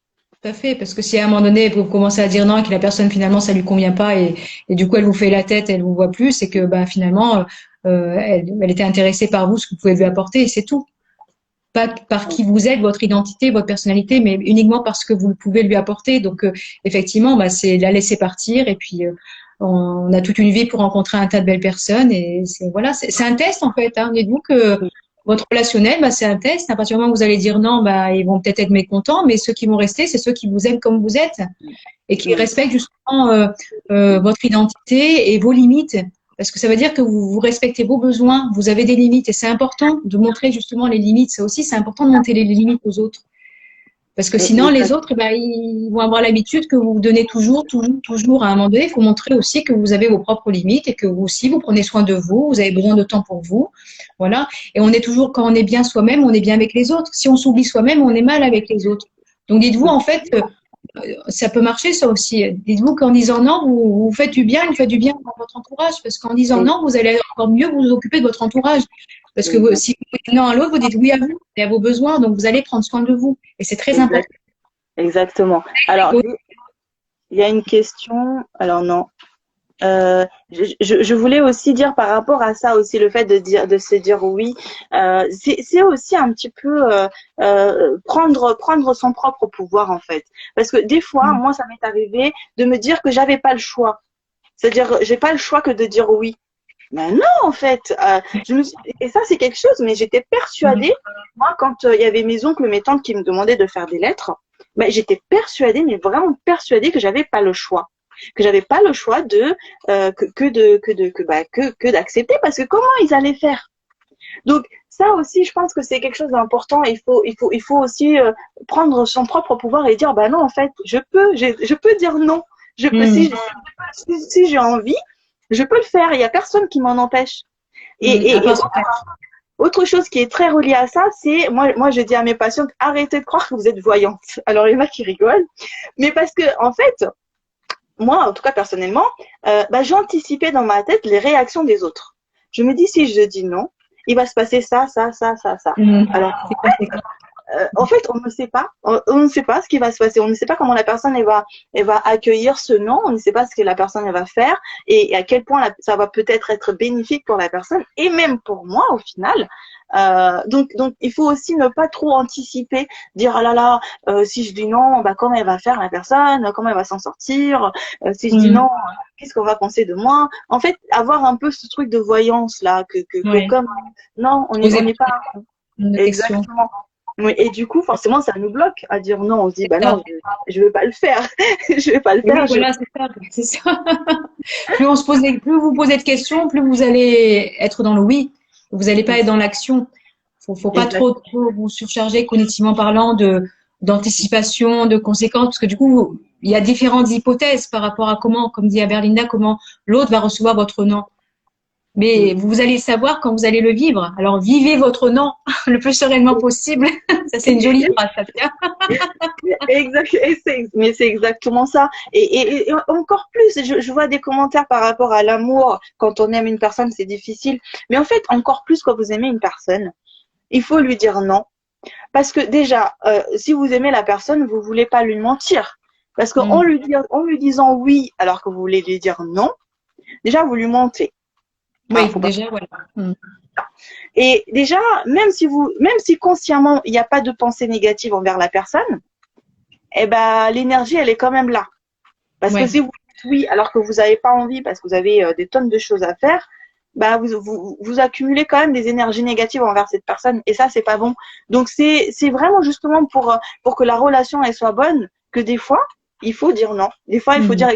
Tout à fait, parce que si à un moment donné, vous commencez à dire non et que la personne finalement ça lui convient pas et du coup elle vous fait la tête, elle vous voit plus, c'est que ben finalement elle était intéressée par vous, ce que vous pouvez lui apporter et c'est tout. Pas par qui vous êtes, votre identité, votre personnalité, mais uniquement parce que vous pouvez lui apporter. Donc, effectivement, bah, c'est la laisser partir. Et puis, on a toute une vie pour rencontrer un tas de belles personnes. Et c'est voilà, c'est un test en fait. Hein. Dites-vous que votre relationnel, bah, c'est un test. À partir du moment où vous allez dire non, bah, ils vont peut-être être mécontents, mais ceux qui vont rester, c'est ceux qui vous aiment comme vous êtes et qui Ouais. respectent justement votre identité et vos limites. Parce que ça veut dire que vous respectez vos besoins, vous avez des limites et c'est important de montrer justement les limites. Ça aussi, c'est important de montrer les limites aux autres. Parce que sinon, les autres, ben, ils vont avoir l'habitude que vous donnez toujours, toujours, toujours. À un moment donné, il faut montrer aussi que vous avez vos propres limites et que vous aussi, vous prenez soin de vous, vous avez besoin de temps pour vous. Voilà. Et on est toujours, quand on est bien soi-même, on est bien avec les autres. Si on s'oublie soi-même, on est mal avec les autres. Donc, dites-vous, en fait, ça peut marcher, ça aussi. Dites-vous qu'en disant non, vous faites du bien, vous faites du bien à votre entourage, parce qu'en disant non, vous allez encore mieux vous occuper de votre entourage. Parce que si vous dites non à l'autre, vous dites oui à vous et à vos besoins, donc vous allez prendre soin de vous. Et c'est très important. Exactement. Alors, il y a une question. Alors non. Je voulais aussi dire par rapport à ça aussi, le fait de se dire oui, c'est aussi un petit peu prendre son propre pouvoir en fait. Parce que des fois, moi, ça m'est arrivé de me dire que j'avais pas le choix. C'est-à-dire, j'ai pas le choix que de dire oui. Mais non, en fait, et ça c'est quelque chose, mais j'étais persuadée, moi, quand il y avait mes oncles, mes tantes qui me demandaient de faire des lettres, ben, j'étais persuadée, mais vraiment persuadée que j'avais pas le choix. Que j'avais pas le choix de que d'accepter, parce que comment ils allaient faire? Donc ça aussi, je pense que c'est quelque chose d'important. Il faut aussi prendre son propre pouvoir et dire bah non, en fait, je peux dire non. Je peux si j'ai envie, je peux le faire. Il y a personne qui m'en empêche. Et autre chose qui est très reliée à ça, c'est moi je dis à mes patientes arrêtez de croire que vous êtes voyante. Alors il y en a qui rigolent, mais parce que en fait moi, en tout cas personnellement, j'anticipais dans ma tête les réactions des autres. Je me dis, si je dis non, il va se passer ça, ça, ça, ça, ça. Alors, en fait, on ne sait pas. On ne sait pas ce qui va se passer. On ne sait pas comment la personne elle va accueillir ce non. On ne sait pas ce que la personne elle va faire et à quel point ça va peut-être être bénéfique pour la personne et même pour moi au final. Donc, il faut aussi ne pas trop anticiper, dire ah là là, si je dis non, bah comment elle va faire la personne, comment elle va s'en sortir. Si je dis non, qu'est-ce qu'on va penser de moi. En fait, avoir un peu ce truc de voyance là, que comme non, on n'est pas exactement. Oui, et du coup, forcément, ça nous bloque à dire non. On se dit, bah non, je vais pas le faire. Je vais pas le faire. Oui, voilà, c'est ça. Plus vous posez de questions, plus vous allez être dans le oui. Vous n'allez pas être dans l'action. Faut pas trop vous surcharger cognitivement parlant d'anticipation, de conséquences, parce que du coup, il y a différentes hypothèses par rapport à comment, comme dit Aberlinda, comment l'autre va recevoir votre non. Mais vous allez savoir quand vous allez le vivre. Alors, vivez votre non le plus sereinement possible. Ça, c'est une jolie phrase, ça tient. Mais c'est exactement ça. Et encore plus, je vois des commentaires par rapport à l'amour. Quand on aime une personne, c'est difficile. Mais en fait, encore plus quand vous aimez une personne, il faut lui dire non. Parce que déjà, si vous aimez la personne, vous voulez pas lui mentir. Parce qu'en lui disant oui, alors que vous voulez lui dire non, déjà, vous lui mentez. Oui, déjà, voilà. Et déjà, même si consciemment, il n'y a pas de pensée négative envers la personne, eh ben, l'énergie, elle est quand même là. Parce que si vous dites oui, alors que vous n'avez pas envie, parce que vous avez des tonnes de choses à faire, bah, vous accumulez quand même des énergies négatives envers cette personne. Et ça, c'est pas bon. Donc, c'est vraiment justement pour que la relation, elle soit bonne, que des fois, il faut dire non. Des fois, il faut dire,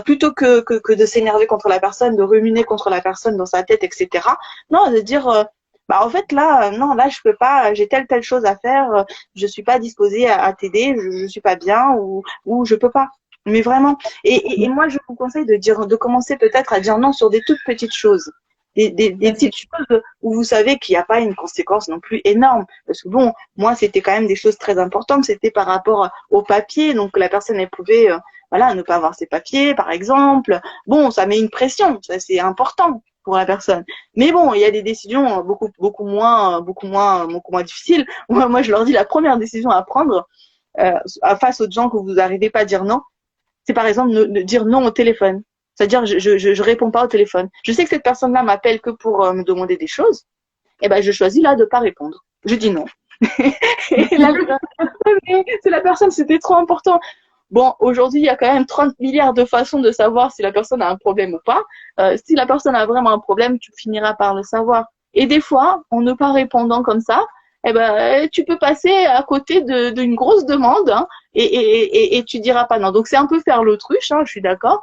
plutôt que de s'énerver contre la personne, de ruminer contre la personne dans sa tête, etc. Non, de dire, en fait, là, non, là, je peux pas, j'ai telle chose à faire, je suis pas disposée à t'aider, je suis pas bien ou je peux pas. Mais vraiment. Et moi, je vous conseille de commencer peut-être à dire non sur des toutes petites choses. Des petites choses où vous savez qu'il n'y a pas une conséquence non plus énorme. Parce que bon, moi, c'était quand même des choses très importantes. C'était par rapport au papier. Donc, la personne, elle pouvait, ne pas avoir ses papiers, par exemple. Bon, ça met une pression. Ça, c'est important pour la personne. Mais bon, il y a des décisions beaucoup moins difficiles. Moi, je leur dis la première décision à prendre, face aux gens que vous n'arrivez pas à dire non, c'est par exemple de dire non au téléphone. C'est-à-dire, je réponds pas au téléphone. Je sais que cette personne-là m'appelle que pour me demander des choses. Et ben, je choisis là de pas répondre. Je dis non. Et là, c'est la personne, c'était trop important. Bon, aujourd'hui, il y a quand même 30 milliards de façons de savoir si la personne a un problème ou pas. Si la personne a vraiment un problème, tu finiras par le savoir. Et des fois, en ne pas répondant comme ça, eh ben, tu peux passer à côté d'une grosse demande, hein, et tu diras pas non. Donc, c'est un peu faire l'autruche, hein, je suis d'accord.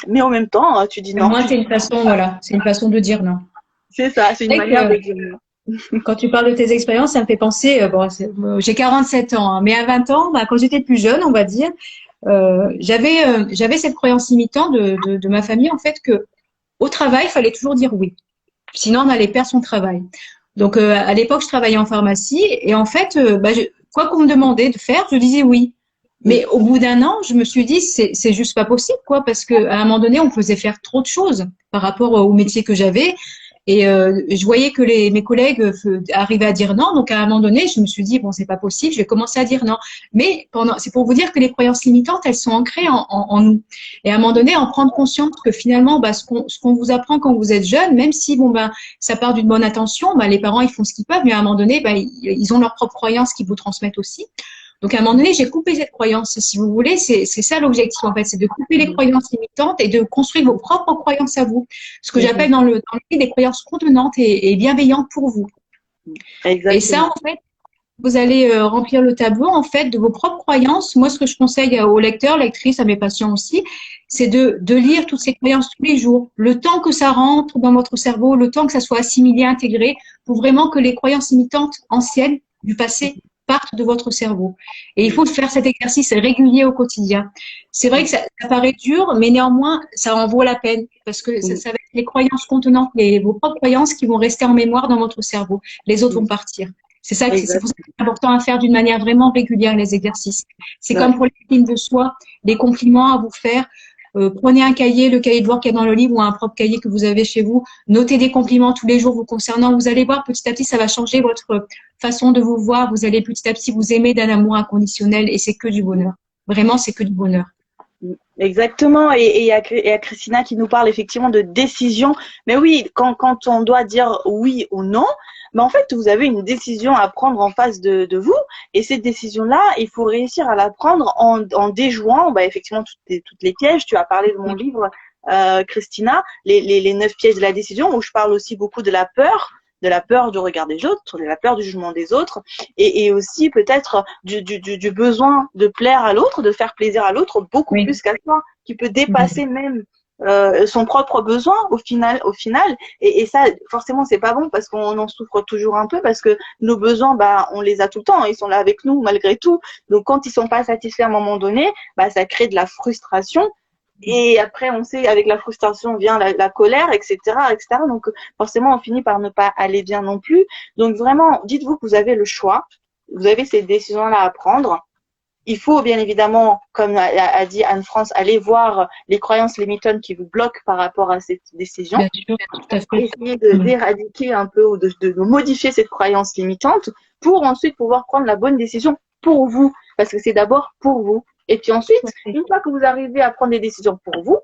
Mais en même temps, tu dis non. Moi, c'est une façon de dire non. C'est ça, c'est une manière de dire non. Quand tu parles de tes expériences, ça me fait penser, j'ai 47 ans, hein, mais à 20 ans, quand j'étais plus jeune, on va dire, j'avais cette croyance limitante de ma famille, en fait, que au travail, il fallait toujours dire oui. Sinon, on allait perdre son travail. Donc, à l'époque, je travaillais en pharmacie et en fait, quoi qu'on me demandait de faire, je disais oui. Mais au bout d'un an, je me suis dit, c'est juste pas possible, quoi, parce que à un moment donné, on faisait faire trop de choses par rapport au métier que j'avais. Et je voyais que mes collègues arrivaient à dire non. Donc à un moment donné, je me suis dit, bon, c'est pas possible, je vais commencer à dire non. Mais c'est pour vous dire que les croyances limitantes, elles sont ancrées en nous. Et à un moment donné, en prendre conscience que finalement, bah, ce qu'on vous apprend quand vous êtes jeune, même si bon, bah, ça part d'une bonne intention, bah, les parents, ils font ce qu'ils peuvent, mais à un moment donné, bah, ils ont leurs propres croyances qu'ils vous transmettent aussi. Donc, à un moment donné, j'ai coupé cette croyance. Si vous voulez, c'est ça l'objectif, en fait. C'est de couper les croyances limitantes et de construire vos propres croyances à vous. Ce que j'appelle dans le livre des croyances contenantes et bienveillantes pour vous. Exactement. Et ça, en fait, vous allez remplir le tableau, en fait, de vos propres croyances. Moi, ce que je conseille aux lecteurs, lectrices, à mes patients aussi, c'est de lire toutes ces croyances tous les jours. Le temps que ça rentre dans votre cerveau, le temps que ça soit assimilé, intégré, pour vraiment que les croyances limitantes anciennes du passé partent de votre cerveau. Et il faut faire cet exercice régulier au quotidien. C'est vrai que ça paraît dur, mais néanmoins, ça en vaut la peine parce que ça va être les croyances contenantes, vos propres croyances qui vont rester en mémoire dans votre cerveau. Les autres vont partir. C'est pour ça que c'est important à faire d'une manière vraiment régulière, les exercices. C'est comme pour l'estime de soi, les compliments à vous faire. Prenez un cahier, le cahier de bord qu'il y a dans le livre ou un propre cahier que vous avez chez vous. Notez des compliments tous les jours vous concernant. Vous allez voir, petit à petit, ça va changer votre façon de vous voir. Vous allez petit à petit vous aimer d'un amour inconditionnel et c'est que du bonheur. Vraiment, c'est que du bonheur. Exactement. Et il y a Christina qui nous parle effectivement de décision. Mais oui, quand on doit dire oui ou non, mais en fait, vous avez une décision à prendre en face de vous. Et cette décision-là, il faut réussir à la prendre en déjouant effectivement toutes les pièges. Tu as parlé de mon livre, Christina, les 9 pièges de la décision, où je parle aussi beaucoup de la peur du regard des autres, de la peur du jugement des autres, et aussi peut-être du besoin de plaire à l'autre, de faire plaisir à l'autre beaucoup plus qu'à soi, qui peut dépasser même son propre besoin au final. Et ça, forcément, c'est pas bon parce qu'on en souffre toujours un peu parce que nos besoins, on les a tout le temps, ils sont là avec nous malgré tout. Donc quand ils sont pas satisfaits à un moment donné, ça crée de la frustration. Et après, on sait, avec la frustration vient la colère, etc., etc. Donc, forcément, on finit par ne pas aller bien non plus. Donc, vraiment, dites-vous que vous avez le choix. Vous avez ces décisions-là à prendre. Il faut, bien évidemment, comme a dit Anne-France, aller voir les croyances limitantes qui vous bloquent par rapport à cette décision. Bien sûr, tout à fait. Essayer d'éradiquer un peu ou de modifier cette croyance limitante pour ensuite pouvoir prendre la bonne décision pour vous. Parce que c'est d'abord pour vous. Et puis ensuite, une fois que vous arrivez à prendre des décisions pour vous,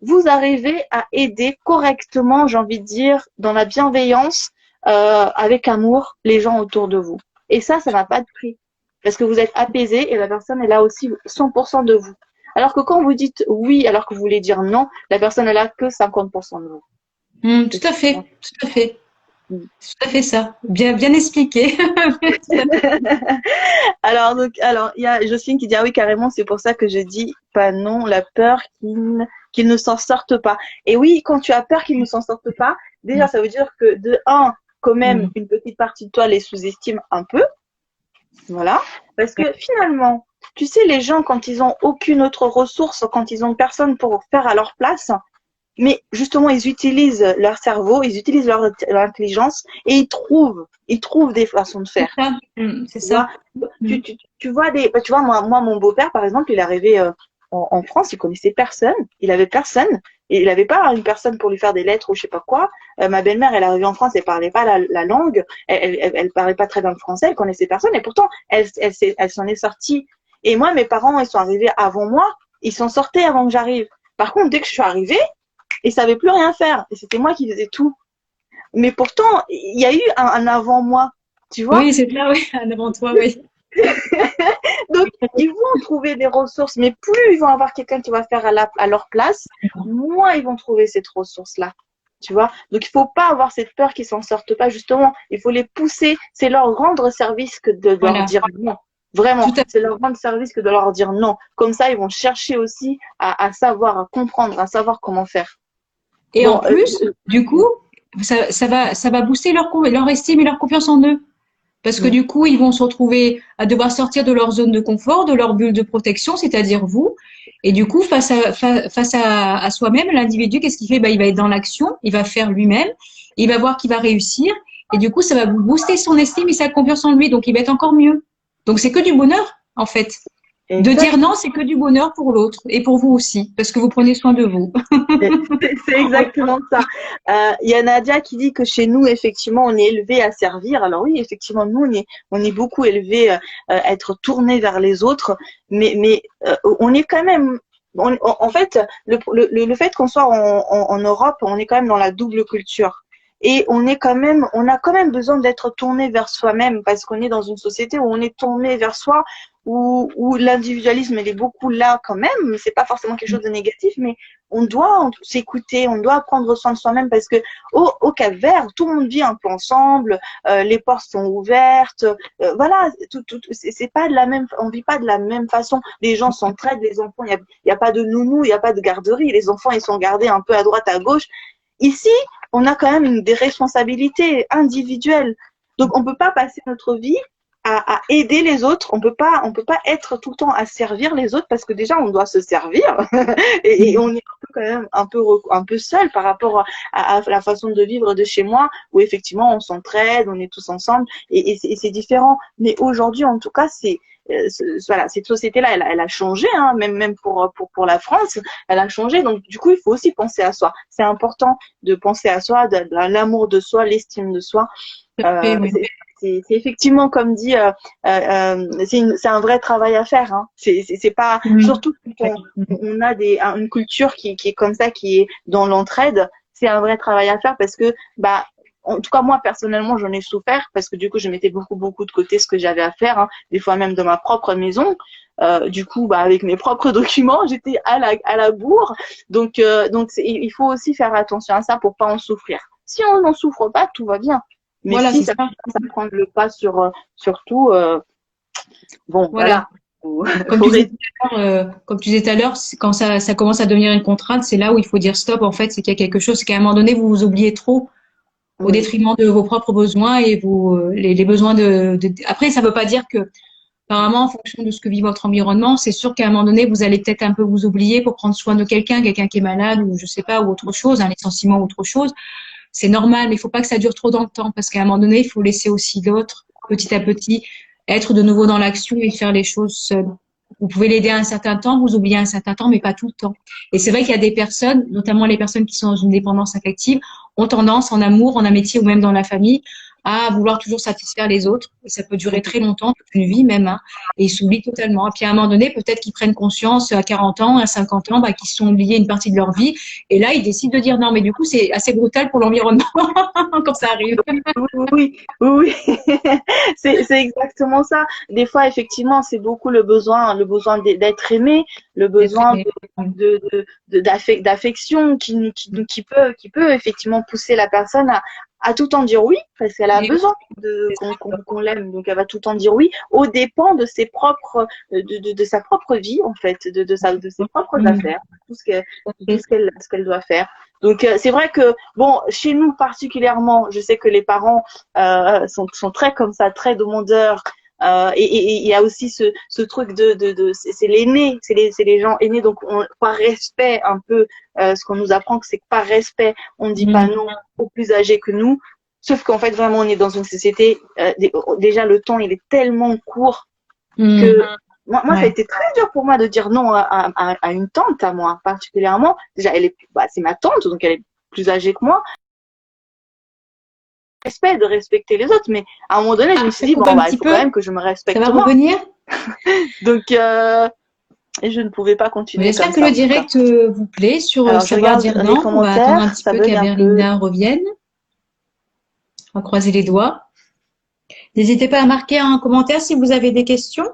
vous arrivez à aider correctement, j'ai envie de dire, dans la bienveillance, avec amour, les gens autour de vous. Et ça n'a pas de prix. Parce que vous êtes apaisé et la personne est là aussi 100% de vous. Alors que quand vous dites oui, alors que vous voulez dire non, la personne est là que 50% de vous. Tout à fait, tout à fait. Tout à fait ça. Bien expliqué. Alors, il y a Jocelyne qui dit, ah oui, carrément, c'est pour ça que je dis pas non, la peur qu'ils ne s'en sortent pas. Et oui, quand tu as peur qu'ils ne s'en sortent pas, déjà, ça veut dire que de un, quand même, une petite partie de toi les sous-estime un peu. Voilà. Parce que finalement, tu sais, les gens, quand ils ont aucune autre ressource, quand ils ont personne pour faire à leur place, mais justement, ils utilisent leur cerveau, ils utilisent leur intelligence et ils trouvent des façons de faire. C'est ça. Tu vois moi, mon beau-père, par exemple, il est arrivé en France, il connaissait personne, il avait personne, et il n'avait pas une personne pour lui faire des lettres ou je sais pas quoi. Ma belle-mère, elle est arrivée en France, elle parlait pas la langue, elle parlait pas très bien le français, elle connaissait personne, et pourtant, elle s'en est sortie. Et moi, mes parents, ils sont arrivés avant moi, ils s'en sortaient avant que j'arrive. Par contre, dès que je suis arrivée, ils savaient plus rien faire, et c'était moi qui faisais tout. Mais pourtant, il y a eu un avant moi, tu vois. Oui, c'est ça, oui, un avant toi, oui. Donc, ils vont trouver des ressources, mais plus ils vont avoir quelqu'un qui va faire à leur place, moins ils vont trouver cette ressource-là. Tu vois. Donc, il faut pas avoir cette peur qu'ils s'en sortent pas, justement. Il faut les pousser. C'est leur rendre service que de leur dire non. Vraiment. C'est leur rendre service que de leur dire non. Comme ça, ils vont chercher aussi à savoir, à comprendre, à savoir comment faire. Et en plus, du coup, ça va booster leur estime et leur confiance en eux. Parce que du coup, ils vont se retrouver à devoir sortir de leur zone de confort, de leur bulle de protection, c'est-à-dire vous. Et du coup, face à soi-même, l'individu, qu'est-ce qu'il fait? Il va être dans l'action, il va faire lui-même, il va voir qu'il va réussir. Et du coup, ça va booster son estime et sa confiance en lui. Donc, il va être encore mieux. Donc, c'est que du bonheur, en fait. De dire non, c'est que du bonheur pour l'autre et pour vous aussi, parce que vous prenez soin de vous. C'est exactement ça. Il y a Nadia qui dit que chez nous, effectivement, on est élevé à servir. Alors oui, effectivement, nous, on est beaucoup élevé à être tourné vers les autres, mais on est quand même. En fait, le fait qu'on soit en Europe, on est quand même dans la double culture. Et on a quand même besoin d'être tourné vers soi-même parce qu'on est dans une société où on est tourné vers soi, où l'individualisme il est beaucoup là quand même. C'est pas forcément quelque chose de négatif, mais on doit s'écouter, on doit prendre soin de soi-même parce que au Cap-Vert, tout le monde vit un peu ensemble, les portes sont ouvertes, voilà, c'est pas de la même, on vit pas de la même façon. Les gens s'entraident, les enfants, il y a pas de nounou, il y a pas de garderie, les enfants ils sont gardés un peu à droite à gauche. Ici, on a quand même des responsabilités individuelles. Donc, on peut pas passer notre vie à aider les autres. On peut pas être tout le temps à servir les autres parce que déjà, on doit se servir et on est quand même un peu seul par rapport à la façon de vivre de chez moi où effectivement, on s'entraide, on est tous ensemble et c'est différent. Mais aujourd'hui, en tout cas, voilà, cette société-là, elle a changé, hein, même pour la France, elle a changé. Donc, du coup, il faut aussi penser à soi. C'est important de penser à soi, de l'amour de soi, l'estime de soi. Oui. C'est effectivement, comme dit, c'est un vrai travail à faire. Hein. C'est pas, surtout quand on a une culture qui est comme ça, qui est dans l'entraide, c'est un vrai travail à faire parce que, en tout cas, moi, personnellement, j'en ai souffert parce que du coup, je mettais beaucoup de côté ce que j'avais à faire, hein, des fois même dans ma propre maison. Du coup, avec mes propres documents, j'étais à la bourre. Donc, il faut aussi faire attention à ça pour pas en souffrir. Si on n'en souffre pas, tout va bien. Mais voilà, si ça prend le pas sur tout, bon, voilà. Comme tu disais tout à l'heure, quand ça commence à devenir une contrainte, c'est là où il faut dire stop. En fait, c'est qu'il y a quelque chose, c'est qu'à un moment donné, vous vous oubliez trop au détriment de vos propres besoins et les besoins Après, ça veut pas dire que, apparemment, en fonction de ce que vit votre environnement, c'est sûr qu'à un moment donné, vous allez peut-être un peu vous oublier pour prendre soin de quelqu'un qui est malade ou je sais pas, ou autre chose, un licenciement ou autre chose. C'est normal, mais il faut pas que ça dure trop dans le temps parce qu'à un moment donné, il faut laisser aussi l'autre, petit à petit, être de nouveau dans l'action et faire les choses seul. Vous pouvez l'aider un certain temps, vous oubliez un certain temps, mais pas tout le temps. Et c'est vrai qu'il y a des personnes, notamment les personnes qui sont dans une dépendance affective, ont tendance, en amour, en amitié ou même dans la famille, à vouloir toujours satisfaire les autres. Et ça peut durer très longtemps, toute une vie même, hein, et ils s'oublient totalement. Et puis à un moment donné, peut-être qu'ils prennent conscience à 40 ans, à 50 ans, qu'ils se sont oubliés une partie de leur vie. Et là, ils décident de dire non. Mais du coup, c'est assez brutal pour l'environnement quand ça arrive. Oui. C'est exactement ça. Des fois, effectivement, c'est beaucoup le besoin d'être aimé, le besoin d'affection qui peut effectivement pousser la personne à tout en dire oui, parce qu'elle a besoin qu'on l'aime, donc elle va tout en dire oui, aux dépens de ses propres, de sa propre vie en fait, de ses propres affaires, tout ce qu'elle doit faire. Donc c'est vrai que bon, chez nous particulièrement, je sais que les parents sont très comme ça, très demandeurs. Et il y a aussi ce truc c'est l'aîné, c'est les gens aînés, donc par respect un peu, ce qu'on nous apprend, que c'est que par respect on dit pas non aux plus âgés que nous, sauf qu'en fait vraiment on est dans une société, déjà le temps il est tellement court que moi ça a été très dur pour moi de dire non à une tante à moi particulièrement. Déjà c'est ma tante, donc elle est plus âgée que moi. Respect de respecter les autres, mais à un moment donné je me suis dit il faut quand même que je me respecte. Ça va revenir. Donc et je ne pouvais pas continuer. J'espère que le direct vous plaît sur savoir dire non. On va attendre un petit peu qu'Aberlinda revienne. On va croiser les doigts. N'hésitez pas à marquer un commentaire si vous avez des questions.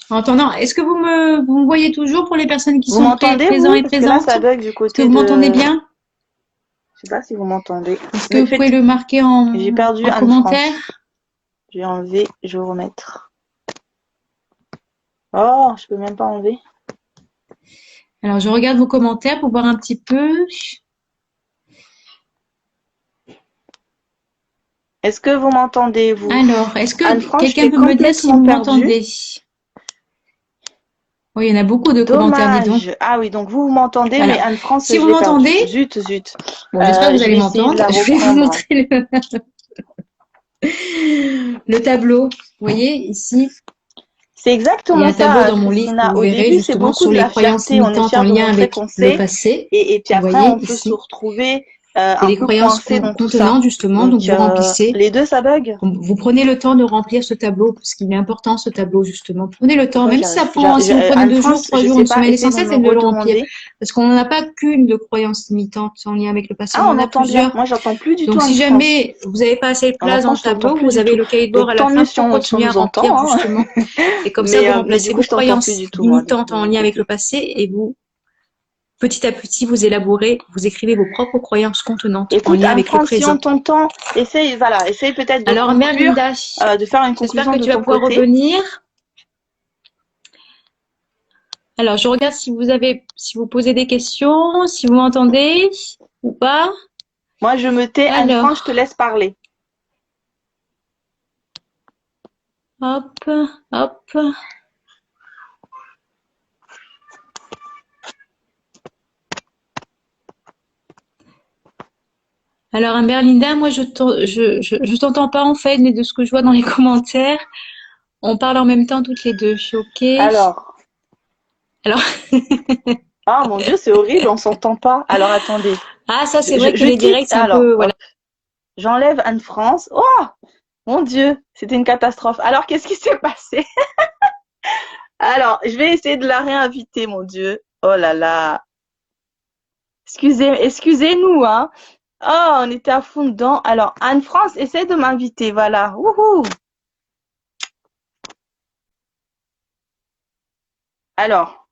En attendant, est-ce que vous me voyez toujours pour les personnes qui sont présentes et présentes? Ça bug du côté. Est-ce que vous m'entendez bien? Je sais pas si vous m'entendez. Est-ce que vous pouvez le marquer en commentaire? Je vais enlever, je vais remettre. Oh, je peux même pas enlever. Alors, je regarde vos commentaires pour voir un petit peu. Est-ce que vous m'entendez, vous? Alors, est-ce que quelqu'un peut me dire si vous m'entendez? Oui, il y en a beaucoup de commentaires, dis donc. Ah oui, donc vous m'entendez, mais Anne-France, si vous m'entendez, zut. Bon, j'espère que vous allez m'entendre. Je vais vous montrer le tableau. Vous voyez, ici, C'est Il y a exactement un tableau ça, dans mon livre que Christina. vous Au verrez début, c'est justement beaucoup sur de les la croyances fierté. On est limitantes en fier de lien montrer avec qu'on le sait. passé. Et puis Vous après, voyez on peut se ici. retrouver Et un les peu croyances coincé dans tout ça. contenantes justement, donc Donc, vous remplissez. les deux, ça bug. Vous prenez le temps de remplir ce tableau, parce qu'il est important ce tableau justement. Prenez le temps, Pourquoi même j'y si ça arrive? prend, si vous prenez 2 jours, Anne-France, 3 je jours, sais une pas, semaine, essaie de l'essentiel me c'est de le remplir. redemander. Parce qu'on n'en a pas qu'une de croyances limitantes en lien avec le passé, Ah, on on en a entend bien. plusieurs. Moi, j'entends plus du tout Donc si Anne-France. jamais vous n'avez pas assez de En place dans l'entend, le je t'entends tableau, plus vous du avez tout. le cahier de bord Donc, à la tant mieux fin si pour on continuer à nous remplir entend, hein. justement. Et comme ça, vous Mais remplacez du coup, vos je t'entends plus croyances du tout, moi, limitantes de en mon lien avec le côté. passé et vous, petit à petit, vous élaborez, vous écrivez vos propres croyances contenantes en Écoute, lien avec le Anne-France, si on présent. t'entend, essaye peut-être de Alors, conclure, Merlinda, de faire une j'espère conclusion que de tu vas ton pouvoir côté. revenir. Alors, je regarde si vous posez des questions, si vous m'entendez ou pas. Moi, je me tais. Anne-France, je te Alors, laisse parler. hop, hop. Alors, Merlinda, moi, je t'entends pas en fait, mais de ce que je vois dans les commentaires, on parle en même temps toutes les deux. Ok. Alors, Alors, ah mon Dieu, c'est horrible, on s'entend pas. Alors, attendez. ah, ça, c'est vrai que Je les quitte. directs, c'est un Alors, peu, voilà. hop, j'enlève Anne-France. Oh, mon Dieu, c'était une catastrophe. Alors, qu'est-ce qui s'est passé? Alors, je vais essayer de la réinviter, mon Dieu. Oh là là. Excusez-nous, hein. Oh, on était à fond dedans. Alors, Anne-France, essaie de m'inviter, voilà. Wouhou. Alors,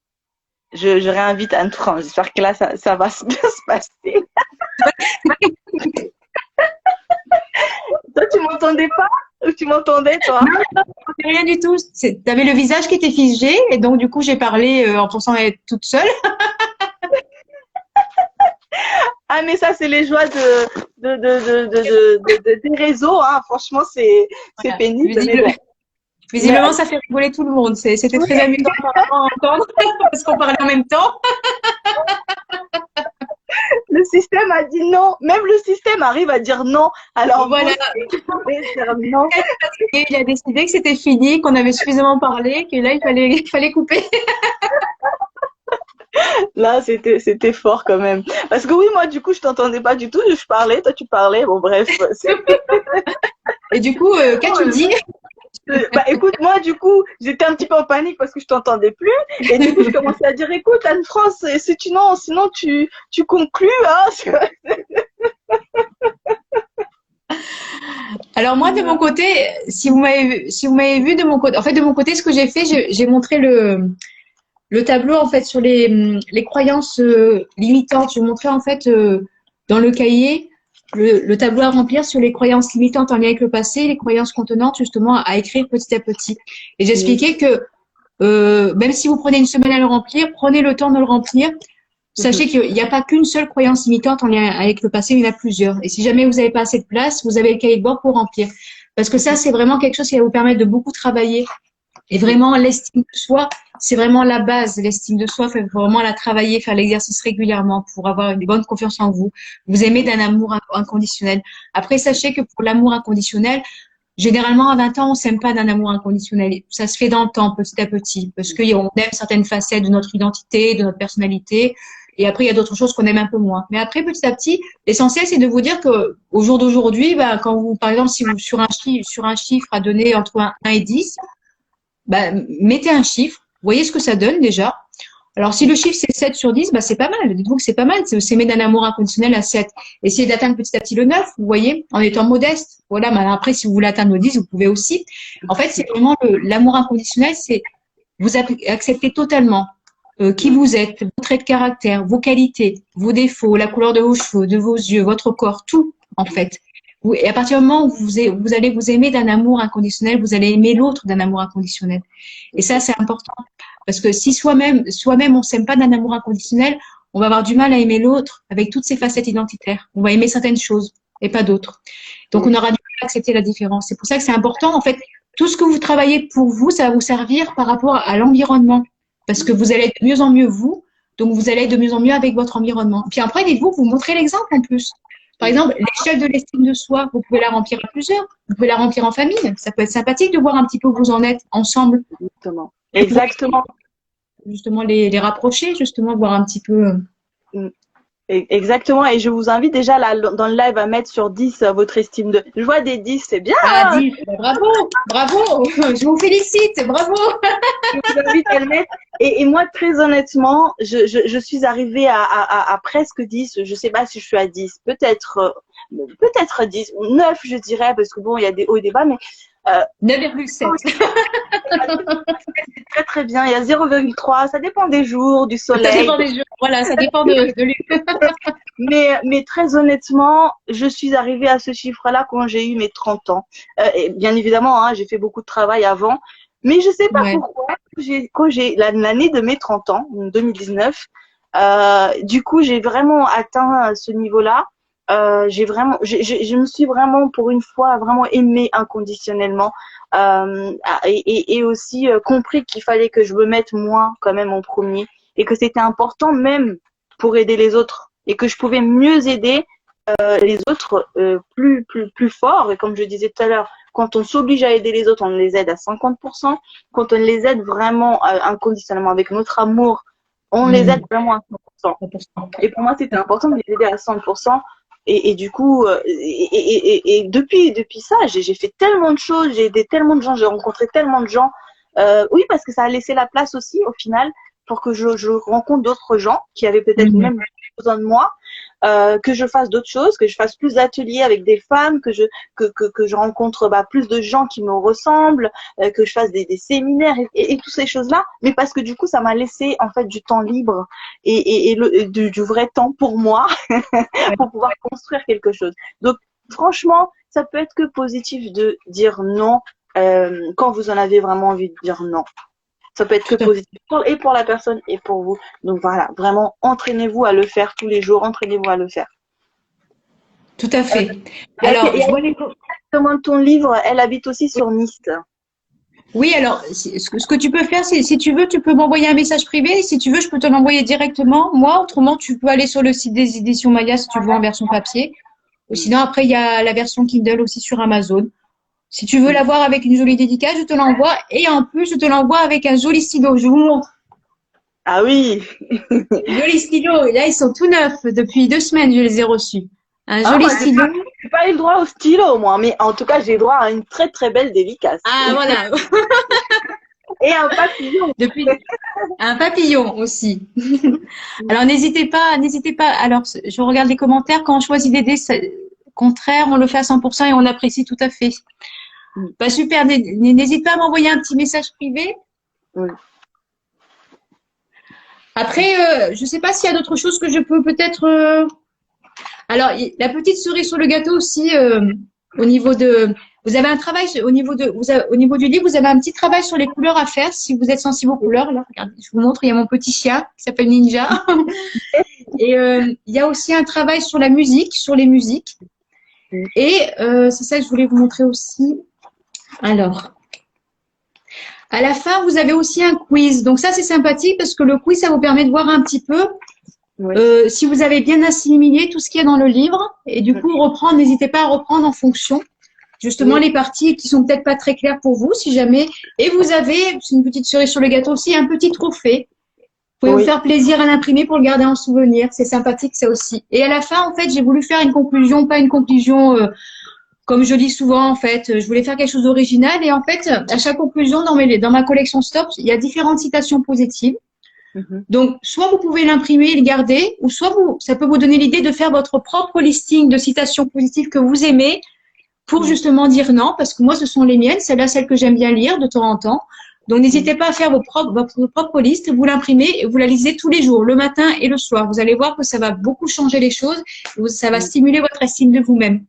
je réinvite Anne-France. J'espère que là, ça va bien se passer. Toi, tu m'entendais pas? Ou tu m'entendais, toi? Rien du tout. Tu avais le visage qui était figé et donc du coup j'ai parlé en pensant être toute seule. Ah, mais ça, c'est les joies des réseaux, hein. Franchement, c'est Voilà. pénible, mais bon. Visiblement, ça fait rigoler tout le monde. C'était très amusant à entendre parce qu'on parlait en même temps. Le système a dit non. Même le système arrive à dire non. Alors, Voilà. dire non. Et il a décidé que c'était fini, qu'on avait suffisamment parlé, que là, il fallait couper. Là, c'était fort quand même. Parce que oui, moi, du coup, je t'entendais pas du tout. Je parlais, toi, tu parlais. Bon, bref. Et du coup, qu'as-tu dit? Bah, écoute, moi, du coup, j'étais un petit peu en panique parce que je t'entendais plus. Et du coup, je commençais à dire, écoute, Anne-France, sinon, tu conclus, hein. Alors moi, de mon côté, si vous m'avez vu de mon côté, en fait, de mon côté, ce que j'ai fait, j'ai montré le tableau en fait sur les croyances limitantes. Je montrais en fait dans le cahier le tableau à remplir sur les croyances limitantes en lien avec le passé, les croyances contenantes justement à écrire petit à petit. Et j'expliquais que même si vous prenez une semaine à le remplir, prenez le temps de le remplir. Sachez qu'il n'y a pas qu'une seule croyance limitante en lien avec le passé, il y en a plusieurs. Et si jamais vous n'avez pas assez de place, vous avez le cahier de bord pour remplir. Parce que ça, c'est vraiment quelque chose qui va vous permettre de beaucoup travailler. Et vraiment, l'estime de soi, c'est vraiment la base. L'estime de soi, il faut vraiment la travailler, faire l'exercice régulièrement pour avoir une bonne confiance en vous. Vous aimez d'un amour inconditionnel. Après, sachez que pour l'amour inconditionnel, généralement, à 20 ans, on s'aime pas d'un amour inconditionnel. Ça se fait dans le temps, petit à petit, parce qu'on aime certaines facettes de notre identité, de notre personnalité. Et après, il y a d'autres choses qu'on aime un peu moins. Mais après, petit à petit, l'essentiel, c'est de vous dire que au jour d'aujourd'hui, quand vous, par exemple, si vous, sur un chiffre à donner entre 1 et 10, mettez un chiffre, voyez ce que ça donne déjà. Alors, si le chiffre c'est 7 sur 10, c'est pas mal. Dites-vous que c'est pas mal. C'est s'aimer d'un amour inconditionnel à 7. Essayez d'atteindre petit à petit le 9, vous voyez, en étant modeste. Voilà, mais après, si vous voulez atteindre le 10, vous pouvez aussi. En fait, c'est vraiment l'amour inconditionnel, c'est vous accepter totalement qui vous êtes, vos traits de caractère, vos qualités, vos défauts, la couleur de vos cheveux, de vos yeux, votre corps, tout, en fait. Et à partir du moment où vous allez vous aimer d'un amour inconditionnel, vous allez aimer l'autre d'un amour inconditionnel. Et ça, c'est important. Parce que si soi-même, on s'aime pas d'un amour inconditionnel, on va avoir du mal à aimer l'autre avec toutes ses facettes identitaires. On va aimer certaines choses et pas d'autres. Donc, on aura du mal à accepter la différence. C'est pour ça que c'est important. En fait, tout ce que vous travaillez pour vous, ça va vous servir par rapport à l'environnement. Parce que vous allez être de mieux en mieux vous. Donc, vous allez être de mieux en mieux avec votre environnement. Puis après, dites-vous, vous montrez l'exemple en plus. Par exemple, l'échelle de l'estime de soi, vous pouvez la remplir à plusieurs. Vous pouvez la remplir en famille. Ça peut être sympathique de voir un petit peu où vous en êtes ensemble. Exactement. Exactement. Justement, les rapprocher, justement, voir un petit peu. Exactement. Et je vous invite déjà là, dans le live à mettre sur 10 votre estime de. Je vois des 10, c'est bien. Ah, 10, bravo, bravo, je vous félicite, bravo. Je vous invite à le mettre. Et moi, très honnêtement, je suis arrivée à presque 10. Je sais pas si je suis à 10. Peut-être 10 ou 9, je dirais, parce que bon, il y a des hauts et des bas, mais 9,7. c'est très très bien. Il y a 0,3. Ça dépend des jours, du Ça soleil. dépend des jours. Voilà, ça dépend de lui. Mais très honnêtement, je suis arrivée à ce chiffre-là quand j'ai eu mes 30 ans. Et bien évidemment, hein, j'ai fait beaucoup de travail avant. Mais je sais pas Ouais. pourquoi, quand j'ai l'année de mes 30 ans, en 2019, du coup, j'ai vraiment atteint ce niveau-là. Je me suis vraiment, pour une fois, vraiment aimée inconditionnellement. Et aussi compris qu'il fallait que je me mette moi quand même en premier. Et que c'était important même pour aider les autres. Et que je pouvais mieux aider les autres plus fort. Et comme je disais tout à l'heure, quand on s'oblige à aider les autres, on les aide à 50%. Quand on les aide vraiment inconditionnellement avec notre amour, on les aide vraiment à 100%. Et pour moi, c'était important de les aider à 100%. Et du coup, et depuis ça, j'ai fait tellement de choses, j'ai aidé tellement de gens, j'ai rencontré tellement de gens. Oui, parce que ça a laissé la place aussi, au final, pour que je rencontre d'autres gens qui avaient peut-être même besoin de moi. Que je fasse d'autres choses, que je fasse plus d'ateliers avec des femmes, que je rencontre plus de gens qui me ressemblent, que je fasse des séminaires et toutes ces choses-là. Mais parce que du coup, ça m'a laissé en fait du temps libre et du vrai temps pour moi pour pouvoir construire quelque chose. Donc franchement, ça peut être que positif de dire non quand vous en avez vraiment envie de dire non. Ça peut être que positif et pour la personne et pour vous. Donc voilà, vraiment, entraînez-vous à le faire tous les jours, entraînez-vous à le faire. Tout à fait. Alors, je vois les... Demande ton livre, elle habite aussi sur Nice. Oui, alors, ce que tu peux faire, c'est, si tu veux, tu peux m'envoyer un message privé. Si tu veux, je peux te l'envoyer directement. Moi, autrement, tu peux aller sur le site des éditions Maya si tu veux en version papier. Ou sinon, après, il y a la version Kindle aussi sur Amazon. Si tu veux l'avoir avec une jolie dédicace, je te l'envoie. Et en plus, je te l'envoie avec un joli stylo. Je vous montre. Ah oui. Joli stylo. Et là, ils sont tout neufs. Depuis 2 semaines, je les ai reçus. Un joli stylo. J'ai pas eu le droit au stylo, moi, mais en tout cas, j'ai le droit à une très très belle dédicace. Ah, voilà. Et un papillon. Depuis un papillon aussi. Alors n'hésitez pas. Alors je regarde les commentaires. Quand on choisit des dés, contraire, on le fait à 100% et on apprécie tout à fait. Bah super. N'hésite pas à m'envoyer un petit message privé. Oui. Après, je sais pas s'il y a d'autres choses que je peux peut-être. Alors la petite cerise sur le gâteau aussi au niveau de. Vous avez un travail au niveau du livre, vous avez un petit travail sur les couleurs à faire si vous êtes sensible aux couleurs. Là, regardez, je vous montre, il y a mon petit chien qui s'appelle Ninja. Et il y a aussi un travail sur la musique, sur les musiques. Et c'est ça que je voulais vous montrer aussi. Alors, à la fin, vous avez aussi un quiz. Donc ça, c'est sympathique parce que le quiz, ça vous permet de voir un petit peu si vous avez bien assimilé tout ce qu'il y a dans le livre. Et du coup, reprendre, n'hésitez pas à reprendre en fonction. Justement, les parties qui sont peut-être pas très claires pour vous, si jamais. Et vous avez, c'est une petite cerise sur le gâteau aussi, un petit trophée. Vous pouvez vous faire plaisir à l'imprimer pour le garder en souvenir. C'est sympathique, ça aussi. Et à la fin, en fait, j'ai voulu faire une conclusion, pas une conclusion comme je dis souvent, en fait. Je voulais faire quelque chose d'original. Et en fait, à chaque conclusion, dans ma collection Stop, il y a différentes citations positives. Donc, soit vous pouvez l'imprimer et le garder, ou soit ça peut vous donner l'idée de faire votre propre listing de citations positives que vous aimez, pour justement dire non, parce que moi, ce sont les miennes, celles que j'aime bien lire de temps en temps. Donc, n'hésitez pas à faire votre propre liste, vous l'imprimez et vous la lisez tous les jours, le matin et le soir. Vous allez voir que ça va beaucoup changer les choses, ça va stimuler votre estime de vous-même.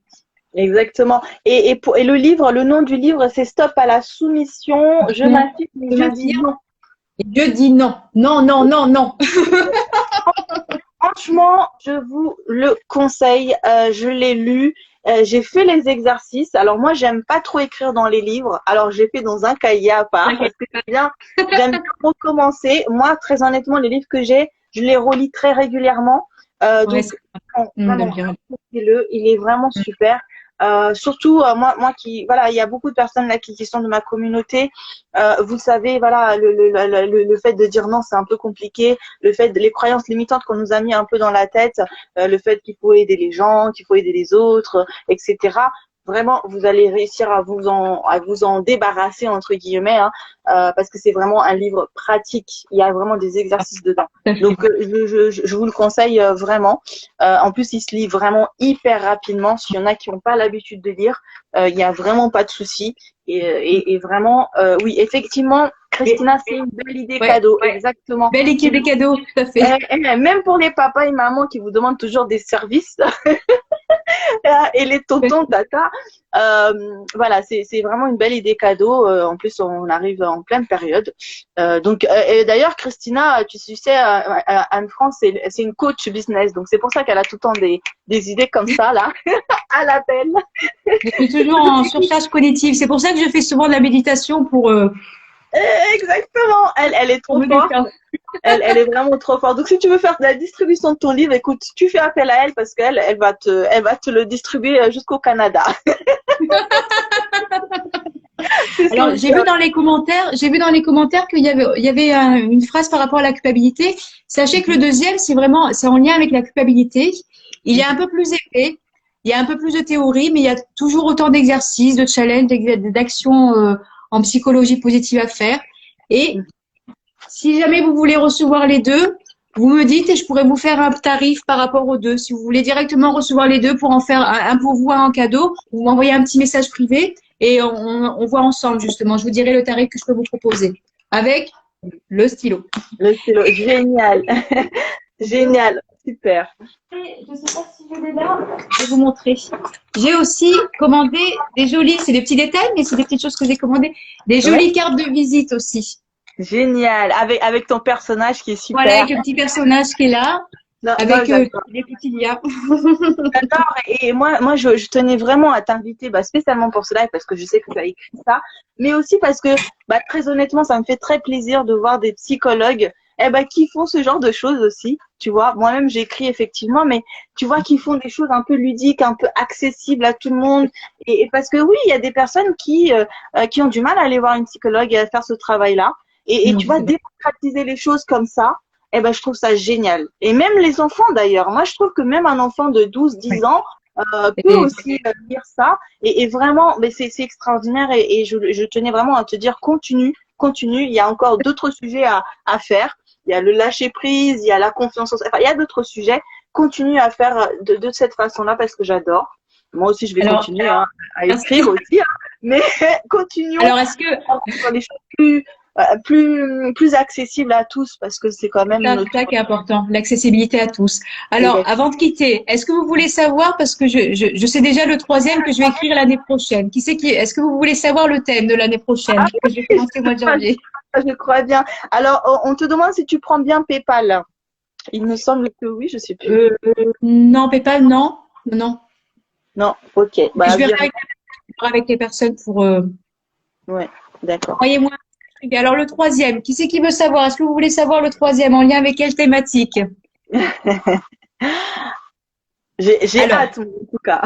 Exactement. Et le livre, le nom du livre, c'est Stop à la soumission. Je m'affirme, je dis non. Je dis non. Non, non, non, non. Franchement, je vous le conseille. Je l'ai lu. J'ai fait les exercices. Alors moi, j'aime pas trop écrire dans les livres. Alors j'ai fait dans un cahier à part parce que j'aime bien recommencer. Moi, très honnêtement, les livres que j'ai, je les relis très régulièrement Ouais, Donc, c'est vraiment, bien. le il est vraiment super. Surtout moi qui voilà, il y a beaucoup de personnes là qui sont de ma communauté. Vous savez, voilà, le fait de dire non, c'est un peu compliqué. Le fait les croyances limitantes qu'on nous a mis un peu dans la tête, le fait qu'il faut aider les gens, qu'il faut aider les autres, etc. Vraiment, vous allez réussir à vous en débarrasser entre guillemets, hein, parce que c'est vraiment un livre pratique. Il y a vraiment des exercices dedans. Tout à fait. Donc, je vous le conseille vraiment. En plus, il se lit vraiment hyper rapidement. S'il y en a qui n'ont pas l'habitude de lire, il n'y a vraiment pas de souci. Et vraiment, oui, effectivement, Et, Christina, c'est une belle idée ouais, cadeau, exactement. belle équipe des cadeaux, tout à fait. Même pour les papas et mamans qui vous demandent toujours des services, et les tontons tata, voilà, c'est vraiment une belle idée cadeau. En plus, on arrive en pleine période. Donc, et d'ailleurs, Christina, tu sais, Anne-France, c'est une coach business, donc c'est pour ça qu'elle a tout le temps des idées comme ça là à l'appel. Je suis toujours en surcharge cognitive. C'est pour ça que je fais souvent de la méditation Exactement, elle est pour trop me forte. détendre. Elle est vraiment trop forte. Donc, si tu veux faire de la distribution de ton livre, écoute, tu fais appel à elle parce elle va te le distribuer jusqu'au Canada. C'est Alors, sûr. j'ai vu dans les commentaires il y avait une phrase par rapport à la culpabilité. Sachez que le deuxième, c'est en lien avec la culpabilité. Il est un peu plus épais. Il y a un peu plus de théorie, mais il y a toujours autant d'exercices, de challenges, d'actions en psychologie positive à faire. Et si jamais vous voulez recevoir les deux, vous me dites et je pourrais vous faire un tarif par rapport aux deux. Si vous voulez directement recevoir les deux pour en faire un pourvoi en cadeau, vous m'envoyez un petit message privé et on voit ensemble justement. Je vous dirai le tarif que je peux vous proposer avec le stylo. Le stylo, génial. Génial, super. Je ne sais pas si je l'ai là, je vais vous montrer. J'ai aussi commandé des jolies, c'est des petits détails, mais c'est des petites choses que j'ai commandées, des Ouais, jolies cartes de visite aussi. génial. Avec ton personnage qui est Voilà, super. avec le petit personnage qui est là, Non, non, avec j'adore. les petits liens. J'adore. Et moi, je tenais vraiment à t'inviter, bah, spécialement pour cela, parce que je sais que tu as écrit ça, mais aussi parce que, bah, très honnêtement, ça me fait très plaisir de voir des psychologues, qui font ce genre de choses aussi. Tu vois, moi-même, j'écris effectivement, mais tu vois, qui font des choses un peu ludiques, un peu accessibles à tout le monde. Et parce que oui, il y a des personnes qui ont du mal à aller voir une psychologue et à faire ce travail-là. Et Non, tu vois, c'est vrai. démocratiser les choses comme ça, je trouve ça génial. Et même les enfants d'ailleurs. Moi, je trouve que même un enfant de 12, Ouais. 10 ans peut Et aussi lire ça. Et vraiment, mais c'est extraordinaire. Et je tenais vraiment à te dire, continue, continue. Il y a encore d'autres sujets à faire. Il y a le lâcher prise, il y a la confiance en soi. Enfin, il y a d'autres sujets. Continue à faire de cette façon-là parce que j'adore. Moi aussi, je vais alors, continuer à écrire merci. aussi. Mais continuons Alors, est-ce que sur des choses plus accessibles à tous parce que c'est quand même c'est notre. ça qui est important, l'accessibilité à tous. Alors, Exact. avant de quitter, est-ce que vous voulez savoir, parce que je sais déjà le troisième que je vais écrire l'année prochaine. Est-ce que vous voulez savoir le thème de l'année Ah prochaine, que je vais oui, commencer au mois de janvier? je crois bien. Alors, on te demande si tu prends bien PayPal. Il me semble que oui, je sais plus. Non, PayPal, non. Non. Non, ok. Je Bah, verrai avec les personnes pour ouais, d'accord. envoyez-moi un truc. Alors, le troisième, qui c'est qui veut savoir? Est-ce que vous voulez savoir le troisième en lien avec quelle thématique? J'ai Alors, hâte, en tout cas.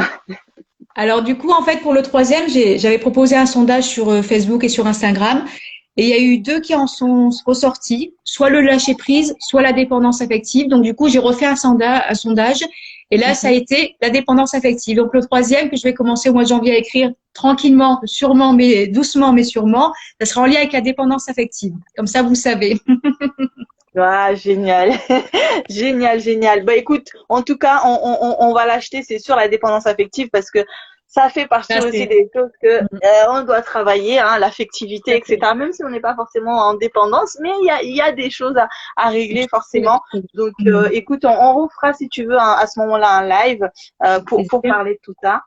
Alors, du coup, en fait, pour le troisième, j'avais proposé un sondage sur Facebook et sur Instagram. Et il y a eu deux qui en sont ressortis, soit le lâcher prise, soit la dépendance affective. Donc, du coup, j'ai refait un sondage. Et là, ça a Mhm. été la dépendance affective. Donc, le troisième que je vais commencer au mois de janvier à écrire tranquillement, sûrement, mais doucement, mais sûrement, ça sera en lien avec la dépendance affective. Comme ça, vous savez. Ah, génial. Génial, génial. Bah, écoute, en tout cas, on va l'acheter, c'est sûr, la dépendance affective, parce que ça fait partie Ça, aussi c'est des choses que on doit travailler, hein, l'affectivité, etc. Même si on n'est pas forcément en dépendance, mais il y a des choses à régler forcément. Donc, écoute, on refera si tu veux à ce moment-là un live pour parler de tout ça.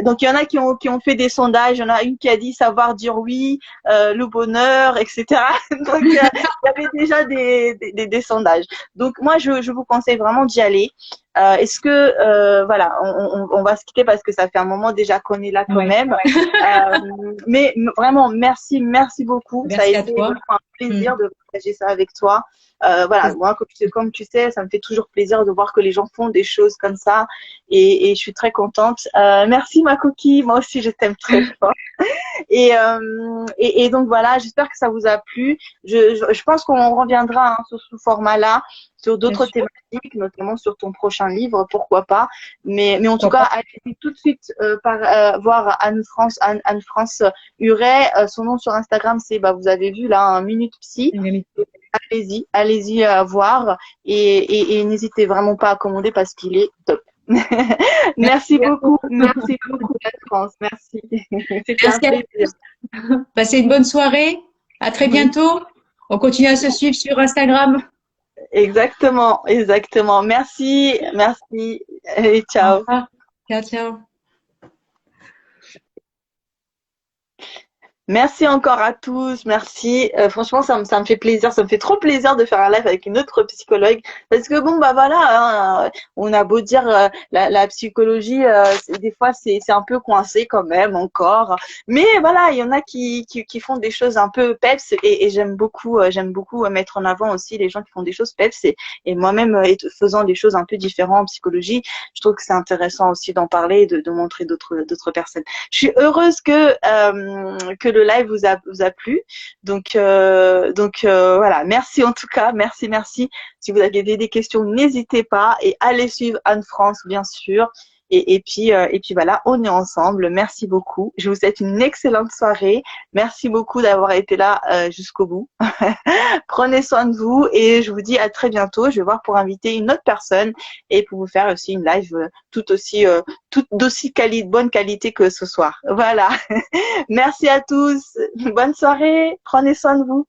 Donc il y en a qui ont fait des sondages. Il y en a une qui a dit savoir dire oui, le bonheur, etc. Donc il y avait déjà des sondages. Donc moi je vous conseille vraiment d'y aller. Est-ce que voilà, on va se quitter parce que ça fait un moment déjà qu'on est là quand même. Mais vraiment, merci beaucoup. Ça a Merci à été toi. vraiment un plaisir de partager ça avec toi. Voilà, moi, comme tu sais, ça me fait toujours plaisir de voir que les gens font des choses comme ça et je suis très contente. Merci ma coquille, moi aussi je t'aime très fort. Et donc voilà, j'espère que ça vous a plu. Je pense qu'on reviendra sur ce format-là, sur d'autres thématiques, notamment sur ton prochain livre, pourquoi pas. Mais en tout cas, allez tout de suite voir Anne-France Huret. Son nom sur Instagram, c'est, vous avez vu là, un Minute Psy. Allez-y voir et n'hésitez vraiment pas à commander parce qu'il est top. Merci beaucoup, Anne-France. Merci. C'était un plaisir. Passez une bonne soirée. À très bientôt. On continue à se suivre sur Instagram. Exactement. Merci et ciao. Au revoir. Ciao. Merci encore à tous, merci. Franchement, ça me fait plaisir, ça me fait trop plaisir de faire un live avec une autre psychologue parce que bon voilà, hein, on a beau dire la psychologie, des fois c'est un peu coincé quand même encore, mais voilà, il y en a qui font des choses un peu peps et j'aime beaucoup mettre en avant aussi les gens qui font des choses peps et moi-même faisant des choses un peu différentes en psychologie, je trouve que c'est intéressant aussi d'en parler, de montrer d'autres personnes. Je suis heureuse que le live vous a plu. Donc voilà, merci en tout cas, merci. Si vous avez des questions, n'hésitez pas et allez suivre Anne-France bien sûr. Et puis voilà, on est ensemble. Merci beaucoup. Je vous souhaite une excellente soirée. Merci beaucoup d'avoir été là jusqu'au bout. Prenez soin de vous et je vous dis à très bientôt. Je vais voir pour inviter une autre personne et pour vous faire aussi une live tout d'aussi bonne qualité que ce soir. Voilà. Merci à tous. Bonne soirée. Prenez soin de vous.